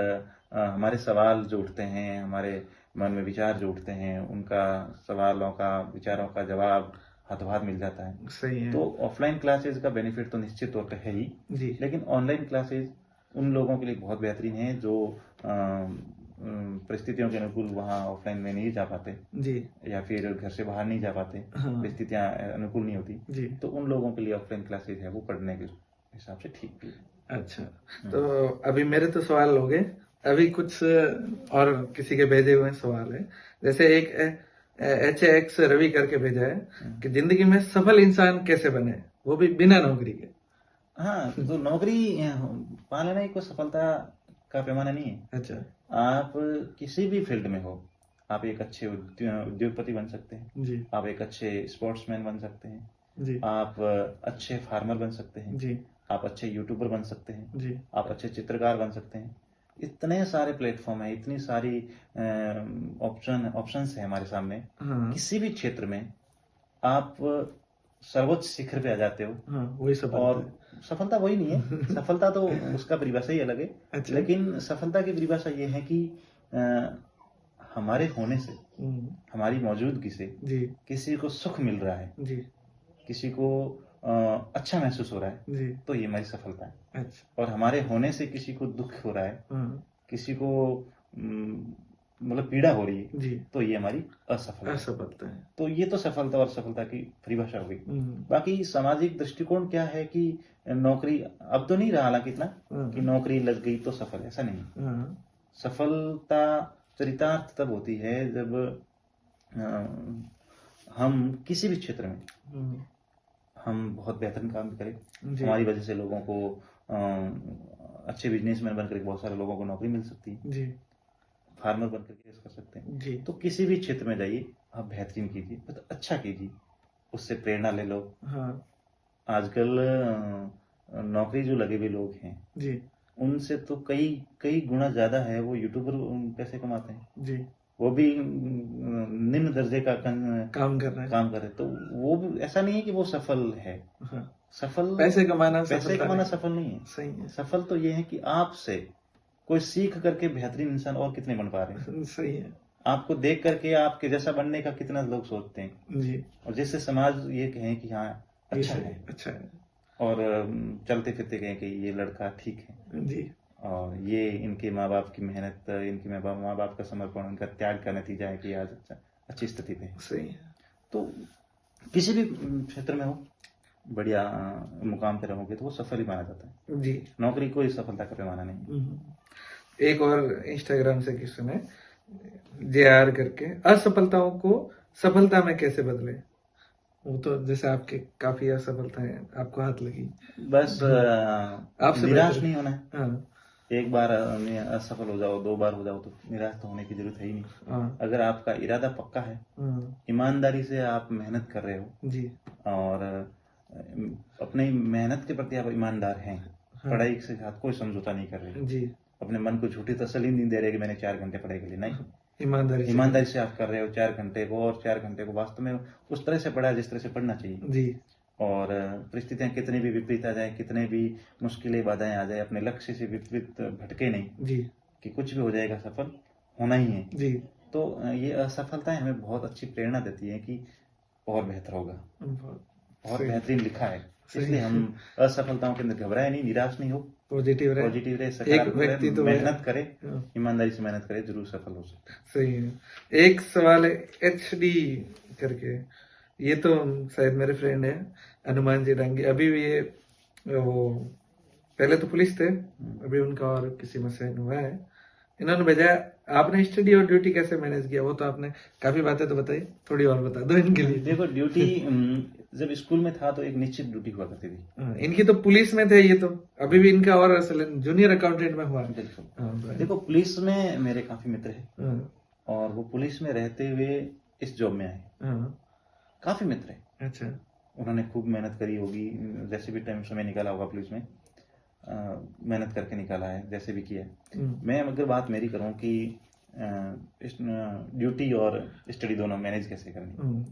S2: हमारे सवाल जो उठते हैं, हमारे मन में विचार जो उठते हैं, उनका सवालों का, विचारों का जवाब हाथों हाथ मिल जाता है। सही है। तो ऑफलाइन क्लासेज का बेनिफिट तो निश्चित तौर पर है ही जी। लेकिन ऑनलाइन क्लासेज उन लोगों के लिए बहुत बेहतरीन है जो परिस्थितियों के अनुकूल वहाँ ऑफलाइन में नहीं जा पाते जी, या फिर घर से बाहर नहीं जा पाते, परिस्थितियां अनुकूल नहीं होती जी। तो उन लोगों के लिए ऑफलाइन क्लासेज है वो पढ़ने के हिसाब से ठीक भी है।
S1: अच्छा, तो अभी मेरे तो सवाल हो गए, अभी कुछ और किसी के भेजे हुए सवाल है। जैसे एक HX रवि करके भेजा है कि जिंदगी में सफल इंसान कैसे बने, वो भी बिना नौकरी के।
S2: हाँ, तो नौकरी पा लेना ही कोई सफलता का पैमाना नहीं है। अच्छा। आप किसी भी फील्ड में हो, आप एक अच्छे उद्योगपति बन सकते हैं जी। आप एक अच्छे स्पोर्ट्समैन बन सकते हैं जी। आप अच्छे फार्मर बन सकते हैं जी। आप अच्छे यूट्यूबर बन सकते हैं जी। आप अच्छे चित्रकार बन सकते हैं। इतने सारे प्लेटफॉर्म है, इतनी सारी ऑप्शंस है हमारे सामने। किसी भी क्षेत्र में आप सर्वोच्च शिखर पे आ जाते हो। वही सफलता। और सफलता वही नहीं है, सफलता तो उसका परिभाषा ही अलग है। अच्छा। लेकिन सफलता की परिभाषा ये है कि हमारे होने से, हमारी मौजूदगी से जी। किसी को सुख मिल रहा है जी। किसी को अच्छा महसूस हो रहा है जी। तो ये हमारी सफलता है। अच्छा। और हमारे होने से किसी को दुख हो रहा है, किसी को मतलब पीड़ा हो रही है,
S1: जी,
S2: तो ये हमारी असफलता है।
S1: असफलता है।
S2: तो ये तो सफलता और सफलता की परिभाषा हो गई।
S1: हम्म,
S2: बाकी सामाजिक दृष्टिकोण क्या है कि नौकरी अब तो नहीं रहा हालांकि इतना कि नौकरी लग गई तो सफल, ऐसा नहीं है।
S1: हाँ,
S2: सफलता चरितार्थ तब होती है जब हम किसी भी क्षेत्र में
S1: हम्म,
S2: हम बहुत बेहतरीन काम करें,
S1: जी,
S2: हमारी वजह से लोगों को अच्छे बिजनेसमैन बनकर बहुत सारे लोगों को नौकरी मिल सकती है,
S1: जी,
S2: फार्मर बनकर केस कर सकते हैं।
S1: जी,
S2: तो किसी भी क्षेत्र में जाइए, आप बेहतरीन कीजिए, बहुत अच्छा कीजिए, उससे प्रेरणा ले लो।
S1: हाँ,
S2: आजकल नौकरी जो लगे हुए लोग हैं,
S1: जी,
S2: उनसे तो कई कई गुना ज्यादा है वो यूट्यूबर पैसे कमाते हैं।
S1: जी,
S2: वो भी निम्न दर्जे का
S1: काम कर रहे हैं।
S2: काम कर रहे हैं। तो वो भी ऐसा नहीं है कि वो सफल है।
S1: हाँ,
S2: सफल
S1: पैसे कमाना
S2: पैसे
S1: सफलता
S2: कमाना
S1: नहीं।
S2: सफल नहीं है।
S1: सही है।
S2: सफल तो ये है कि आपसे कोई सीख करके बेहतरीन इंसान और कितने बन पा रहे हैं।
S1: सही है।
S2: आपको देख करके आपके जैसा बनने का कितना लोग सोचते हैं,
S1: जी,
S2: और जिससे समाज ये कहें कि हाँ
S1: ये
S2: अच्छा
S1: सही
S2: है,
S1: है, अच्छा है।
S2: और चलते फिरते कहें कि ये लड़का ठीक है,
S1: जी,
S2: और ये इनके माँ बाप की मेहनत, इनके माँ बाप का समर्पण, उनका त्याग का नतीजा है कि आज अच्छी स्थिति पे है।
S1: सही है।
S2: तो किसी भी क्षेत्र में हो, बढ़िया मुकाम पे रहोगे तो वो सफल ही माना जाता है।
S1: जी।
S2: नौकरी कोई सफलता का पैमाना नहीं है।
S1: एक और इंस्टाग्राम से किसी ने JR करके असफलताओं को सफलता में कैसे बदले। वो तो जैसे आपके काफी असफलता है, आपको हाथ लगी।
S2: बस
S1: आपसे
S2: निराश
S1: बेहतर।
S2: नहीं होना है।
S1: हाँ,
S2: एक बार असफल हो जाओ, 2 बार हो जाओ तो निराश तो होने की जरूरत है ही नहीं।
S1: हाँ,
S2: अगर आपका इरादा पक्का है,
S1: हाँ,
S2: ईमानदारी से आप मेहनत कर रहे हो,
S1: जी,
S2: और अपनी मेहनत के प्रति आप ईमानदार हैं,
S1: हाँ,
S2: पढ़ाई के साथ कोई समझौता नहीं कर रहे,
S1: जी,
S2: अपने मन को झूठी तसल्ली नहीं दे रहे कि मैंने 4 घंटे पढ़ाई के लिए, नहीं,
S1: ईमानदारी से।
S2: ईमानदारी से आप कर रहे हो 4 घंटे को, और 4 घंटे को वास्तव में उस तरह से पढ़ा जिस तरह से पढ़ना चाहिए।
S1: जी,
S2: और परिस्थितियां कितनी भी विपरीत आ जाए, कितने भी मुश्किलें बाधाएं आ जाए, अपने लक्ष्य से विपरीत भटके नहीं
S1: जी,
S2: कि कुछ भी हो जाएगा, सफल होना ही है।
S1: जी,
S2: तो ये असफलताएं हमें बहुत अच्छी प्रेरणा देती है कि और बेहतर होगा,
S1: बहुत
S2: और
S1: सही,
S2: बेहतरीन लिखा है।
S1: सही।
S2: इसलिए हम असफलताओं के अंदर घबराए नहीं, निराश नहीं हो,
S1: पॉजिटिव रहे।
S2: पॉजिटिव रहे,
S1: एक
S2: सकारात्मक रहे,
S1: व्यक्ति तो
S2: मेहनत करे,
S1: हाँ,
S2: ईमानदारी से मेहनत करे, जरूर सफल हो सकते हैं।
S1: सही है। एक सवाल है HD करके, ये तो शायद मेरे फ्रेंड है हनुमान जी डांगी, अभी भी ये वो पहले तो पुलिस थे, अभी उनका और किसी में से हुआ है। इन्होंने भेजा आपने स्टडी और ड्यूटी कैसे मैनेज किया। वो तो आपने काफी बातें तो बताई, थोड़ी और बता दो इनके लिए।
S2: देखो ड्यूटी जब स्कूल में था तो एक निश्चित ड्यूटी हुआ करती थी।
S1: हाँ, इनकी तो पुलिस में थे, ये तो अभी भी इनका और असल जूनियर अकाउंटेंट में हुआ।
S2: बिल्कुल।
S1: हाँ,
S2: देखो पुलिस में मेरे काफी मित्र हैं,
S1: हाँ,
S2: और वो पुलिस में रहते हुए इस जॉब में आए,
S1: हाँ,
S2: काफी मित्र हैं।
S1: अच्छा,
S2: उन्होंने खूब मेहनत करी होगी, जैसे भी टाइम समय निकाला होगा पुलिस में, मेहनत करके निकाला है, जैसे भी किया है। मैं अगर बात मेरी करूं कि ड्यूटी और स्टडी दोनों मैनेज कैसे करनी,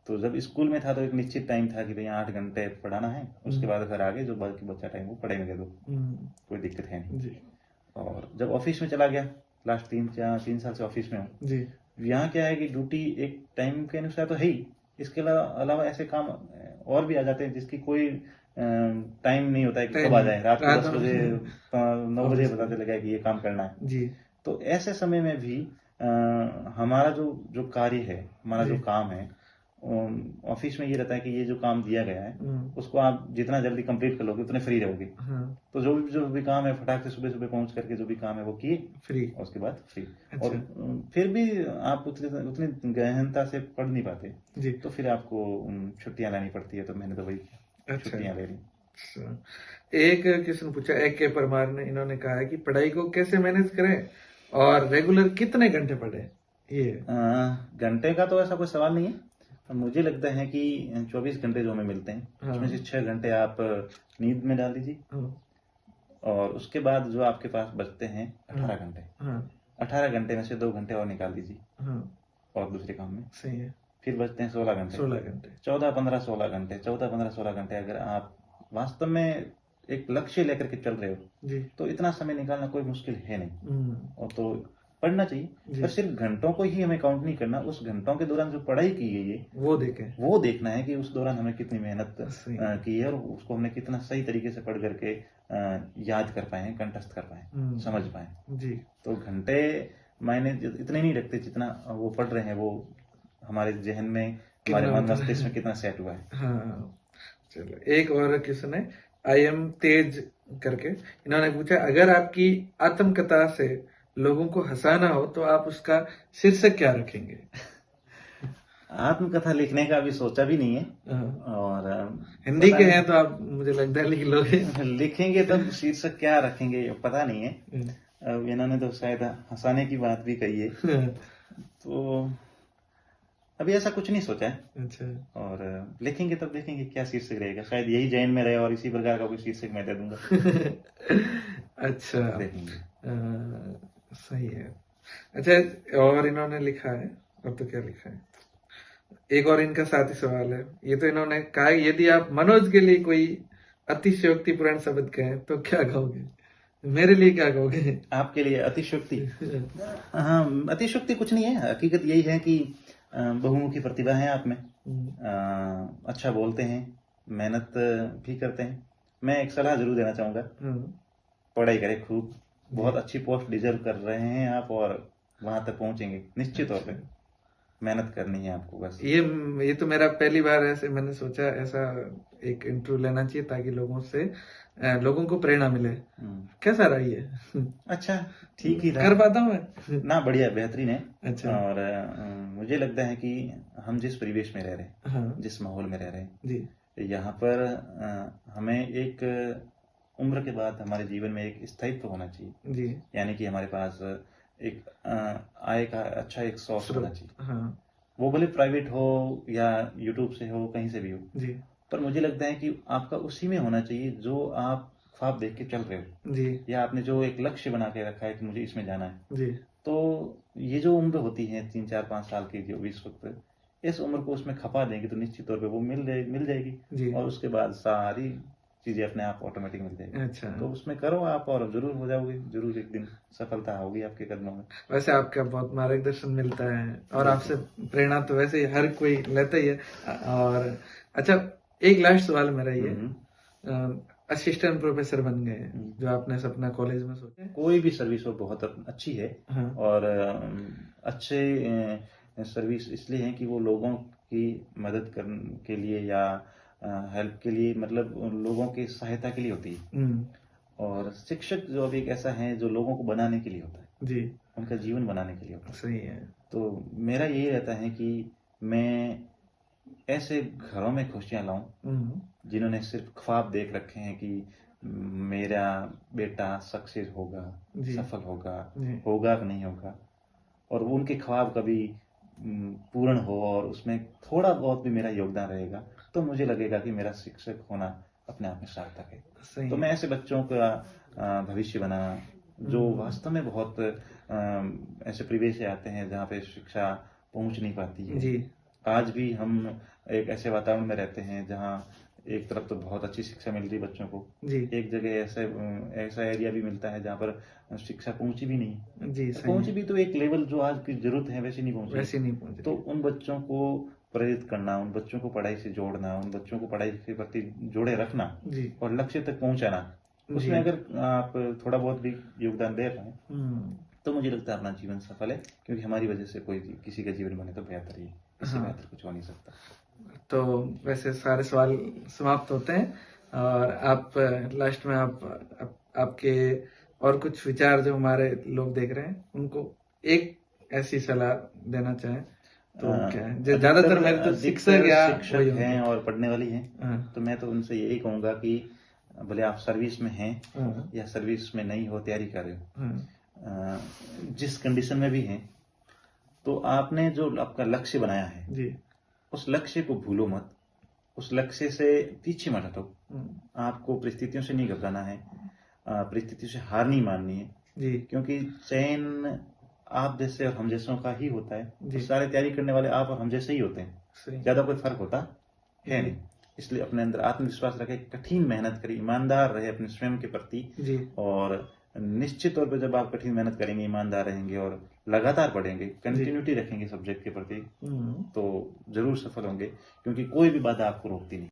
S2: तो जब स्कूल में था तो एक निश्चित टाइम था कि भाई 8 घंटे पढ़ाना है, उसके बाद घर आगे जो बाकी बच्चा टाइम वो पढ़ाई में दे दो, कोई दिक्कत है नहीं।
S1: जी,
S2: और जब ऑफिस में चला गया, लास्ट 3 साल से ऑफिस में हूँ,
S1: जी,
S2: यहाँ क्या है कि ड्यूटी एक टाइम के अनुसार तो है ही, इसके अलावा ऐसे काम और भी आ जाते हैं जिसकी कोई टाइम नहीं होता है कि कब आ जाए, रात को 10 बजे 9 बजे बताते लगा कि ये काम करना है।
S1: जी,
S2: तो ऐसे समय में भी हमारा जो जो कार्य है, हमारा जो काम है, ऑफिस में ये रहता है कि ये जो काम दिया गया है उसको आप जितना जल्दी कंप्लीट कर लोगे उतने फ्री रहोगे। तो जो भी काम है फटाक से सुबह सुबह पहुंच करके जो भी काम है वो किए,
S1: फ्री,
S2: और उसके बाद फ्री।
S1: अच्छा।
S2: और फिर भी आप उतनी गहनता से पढ़ नहीं पाते,
S1: जी,
S2: तो फिर आपको छुट्टियां लेनी पड़ती है। तो मैंने तो वही
S1: अच्छा।
S2: छुट्टियां ले ली।
S1: अच्छा। एक किसी ने पूछा, एक के परमार ने, इन्होंने कहा है कि पढ़ाई को कैसे मैनेज करें और रेगुलर कितने घंटे पढ़े। ये
S2: घंटे का तो ऐसा कोई सवाल नहीं है। मुझे लगता है कि 24 घंटे जो हमें मिलते हैं,
S1: हाँ।
S2: उसमें से 6 घंटे आप नींद में डाल दीजिए,
S1: हाँ,
S2: और उसके बाद जो आपके पास बचते हैं 18 घंटे,
S1: हाँ,
S2: 18 घंटे में से 2 घंटे और निकाल दीजिए
S1: हाँ,
S2: और दूसरे काम में,
S1: सही है,
S2: फिर बचते हैं 16 घंटे।
S1: 16 घंटे
S2: 14 15 16 घंटे 14 15 16 घंटे अगर आप वास्तव में एक लक्ष्य लेकर के चल रहे हो,
S1: जी,
S2: तो इतना समय निकालना कोई मुश्किल है नहीं। और तो पढ़ना चाहिए,
S1: जी।
S2: पर सिर्फ घंटों को ही हमें काउंट नहीं करना, उस घंटों के दौरान जो पढ़ाई की गई है
S1: वो देखें,
S2: वो देखना है कि उस दौरान हमने कितनी मेहनत
S1: सही।
S2: की है, और उसको हमने कितना सही तरीके से पढ़ करके याद कर पाए हैं, कंठस्थ कर पाए, समझ पाए।
S1: जी,
S2: तो घंटे मायने इतने नहीं रखते जितना वो पढ़ रहे हैं, वो हमारे जहन में, हमारे
S1: कितना
S2: मन
S1: उतर
S2: मस्तिष्क में कितना सेट हुआ है।
S1: हाँ। चलो एक और क्वेश्चन है, आई एम तेज करके, इन्होंने पूछा अगर आपकी आत्मकथा से लोगों को हंसाना हो तो आप उसका शीर्षक क्या रखेंगे?
S2: आत्मकथा लिखने का अभी सोचा भी नहीं है,
S1: हाँ।
S2: और
S1: हिंदी
S2: पता
S1: के
S2: नहीं।
S1: हैं तो आप मुझे लगता है लिख लोगे।
S2: लिखेंगे तब शीर्षक क्या रखेंगे ये पता नहीं है।
S1: हम्म।
S2: अब इन्होंने तो शायद हंसाने की बात भी कही है, तो अभी ऐसा कुछ नहीं सोचा है।
S1: अच्छा।
S2: और लिखेंगे तब देखेंगे क्या शीर्षक रहेगा, शायद यही जैन में रहे और इसी प्रकार का कोई शीर्षक मैं दे दूंगा,
S1: अच्छा।
S2: तब देखेंगे।
S1: सही है। अच्छा और इन्होंने लिखा है, और तो क्या लिखा है, एक और इनका साथी सवाल है, ये तो इन्होंने कहा है, यदि आप मनोज के लिए कोई अतिशयोक्तिपूर्ण शब्द कहें तो क्या कहोगे? मेरे लिए क्या कहोगे?
S2: आपके लिए अतिशयोक्ति? हाँ, अतिशयोक्ति कुछ नहीं है, हकीकत यही है कि बहुमुखी प्रतिभा है आप में। अच्छा बोलते हैं, मेहनत भी करते हैं। मैं एक सलाह जरूर देना चाहूंगा, पढ़ाई करें खूब, बहुत अच्छी पोस्ट डिजर्व कर रहे हैं आप, और वहां तक पहुंचेंगे निश्चित तौर पे। मेहनत करनी है आपको बस।
S1: ये तो मेरा पहली बार ऐसे मैंने सोचा ऐसा एक इंटरव्यू लेना चाहिए ताकि लोगों को प्रेरणा मिले। कैसा रहा ये?
S2: अच्छा, ठीक ही
S1: कर
S2: रहा।
S1: पाता हूँ मैं?
S2: ना, बढ़िया, बेहतरीन है।
S1: अच्छा।
S2: और मुझे लगता है कि हम जिस परिवेश में रह रहे हैं,
S1: हाँ
S2: जिस माहौल में रह रहे हैं,
S1: जी
S2: यहाँ पर हमें एक उम्र के बाद हमारे जीवन में एक स्थायित्व होना चाहिए
S1: जी।
S2: यानी कि हमारे पास एक आय का अच्छा एक सोर्स होना चाहिए।
S1: हाँ
S2: वो भले प्राइवेट हो या यूट्यूब से हो, कहीं से भी हो,
S1: जी
S2: पर मुझे लगता है कि आपका उसी में होना चाहिए जो आप ख्वाब देख के चल रहे हो,
S1: जी
S2: या आपने जो एक लक्ष्य बना के रखा है कि मुझे इसमें जाना है।
S1: जी।
S2: तो ये जो उम्र होती है 3 4 5 साल की, जो इस वक्त, इस उम्र को उसमें खपा देंगे तो निश्चित तौर पे वो मिल जाएगी
S1: जी।
S2: और उसके बाद सारी चीजें अपने आप ऑटोमेटिक मिल जाएगी।
S1: अच्छा।
S2: तो उसमें करो आप और जरूर हो जाओगे, जरूर एक दिन सफलता होगी आपके कदमों में।
S1: वैसे आपका बहुत मार्गदर्शन मिलता है और
S2: बिल्कुल।
S1: आपसे प्रेरणा तो वैसे ही हर कोई लेता ही है। और अच्छा एक लास्ट सवाल मेरा ये, असिस्टेंट प्रोफेसर बन गए हैं, जो आपने सपना कॉलेज में सोचा है?
S2: कोई भी सर्विस हो बहुत अच्छी है।
S1: हाँ
S2: और अच्छे सर्विस इसलिए हैं कि वो लोगों की मदद करने के लिए या हेल्प के लिए, मतलब उन लोगों की सहायता के लिए होती है। और शिक्षक जो अब एक ऐसा है जो लोगों को बनाने के लिए होता है,
S1: जी।
S2: उनका जीवन बनाने के लिए होता है।
S1: सही है।
S2: तो मेरा यही रहता है कि मैं ऐसे घरों में खुशियां लाऊं जिन्होंने सिर्फ ख्वाब देख रखे हैं कि मेरा बेटा सक्सेस होगा,
S1: जी।
S2: सफल होगा,
S1: जी।
S2: होगा कि नहीं होगा, और वो उनके ख्वाब कभी पूर्ण हो और उसमें थोड़ा बहुत भी मेरा योगदान रहेगा, तो मुझे लगेगा कि मेरा शिक्षक होना अपने आप में सार्थक है।
S1: सही
S2: तो
S1: है।
S2: मैं ऐसे बच्चों का भविष्य बनाना, जो वास्तव में बहुत ऐसे परिवेश से आते हैं जहाँ पे शिक्षा पहुंच नहीं पाती है।
S1: जी।
S2: आज भी हम एक ऐसे वातावरण में रहते हैं जहाँ एक तरफ तो बहुत अच्छी शिक्षा मिल रही है बच्चों को,
S1: जी।
S2: एक जगह ऐसा एरिया भी मिलता है जहाँ पर शिक्षा पहुंची भी नहीं।
S1: जी सही
S2: पहुंची
S1: है।
S2: भी तो एक लेवल जो आज की जरूरत है वैसे नहीं पहुंची।
S1: वैसे नहीं पहुंच
S2: तो
S1: रही।
S2: उन बच्चों को प्रेरित करना, उन बच्चों को पढ़ाई से जोड़ना, उन बच्चों को पढ़ाई के प्रति जोड़े रखना
S1: जी।
S2: और लक्ष्य तक पहुंचाना,
S1: जी।
S2: उसमें अगर आप थोड़ा बहुत भी योगदान दे पाए तो मुझे लगता है अपना जीवन सफल है, क्योंकि हमारी वजह से कोई किसी का जीवन बने तो बेहतर ही है, इससे
S1: हाँ।
S2: बेहतर कुछ हो नहीं सकता।
S1: तो वैसे सारे सवाल समाप्त होते हैं और आप लास्ट में आपके और कुछ विचार जो हमारे लोग देख रहे हैं उनको एक ऐसी सलाह देना चाहें तो क्या है? ज्यादातर मेरे तो शिक्षक या
S2: शिक्षक
S1: वही
S2: हैं
S1: होंगे।
S2: और पढ़ने वाली हैं,
S1: हाँ।
S2: तो मैं तो उनसे यही कहूंगा कि भले आप सर्विस में हैं
S1: हाँ।
S2: या सर्विस में नहीं हो, तैयारी कर रहे हो,
S1: हाँ।
S2: जिस कंडीशन में भी हैं, तो आपने जो आपका लक्ष्य बनाया है
S1: जी।
S2: उस लक्ष्य को भूलो मत, उस लक्ष्य से पीछे मत हटो। आपको परिस्थितियों से नहीं घबराना है, परिस्थितियों से हार नहीं माननी है,
S1: जी।
S2: क्योंकि चयन आप जैसे और हम जैसों का ही होता है।
S1: जी।
S2: तो सारे तैयारी करने वाले आप और हम जैसे ही होते हैं,
S1: सही।
S2: ज्यादा कोई फर्क होता है
S1: जी।
S2: नहीं। इसलिए अपने अंदर आत्मविश्वास रखे, कठिन मेहनत करें, ईमानदार रहे अपने स्वयं के प्रति।
S1: जी।
S2: और निश्चित तौर पर जब आप कठिन मेहनत करेंगे, ईमानदार रहेंगे और लगातार पढ़ेंगे, कंटिन्यूटी रखेंगे सब्जेक्ट के प्रति, तो जरूर सफल होंगे, क्योंकि कोई भी बाधा आपको रोकती नहीं।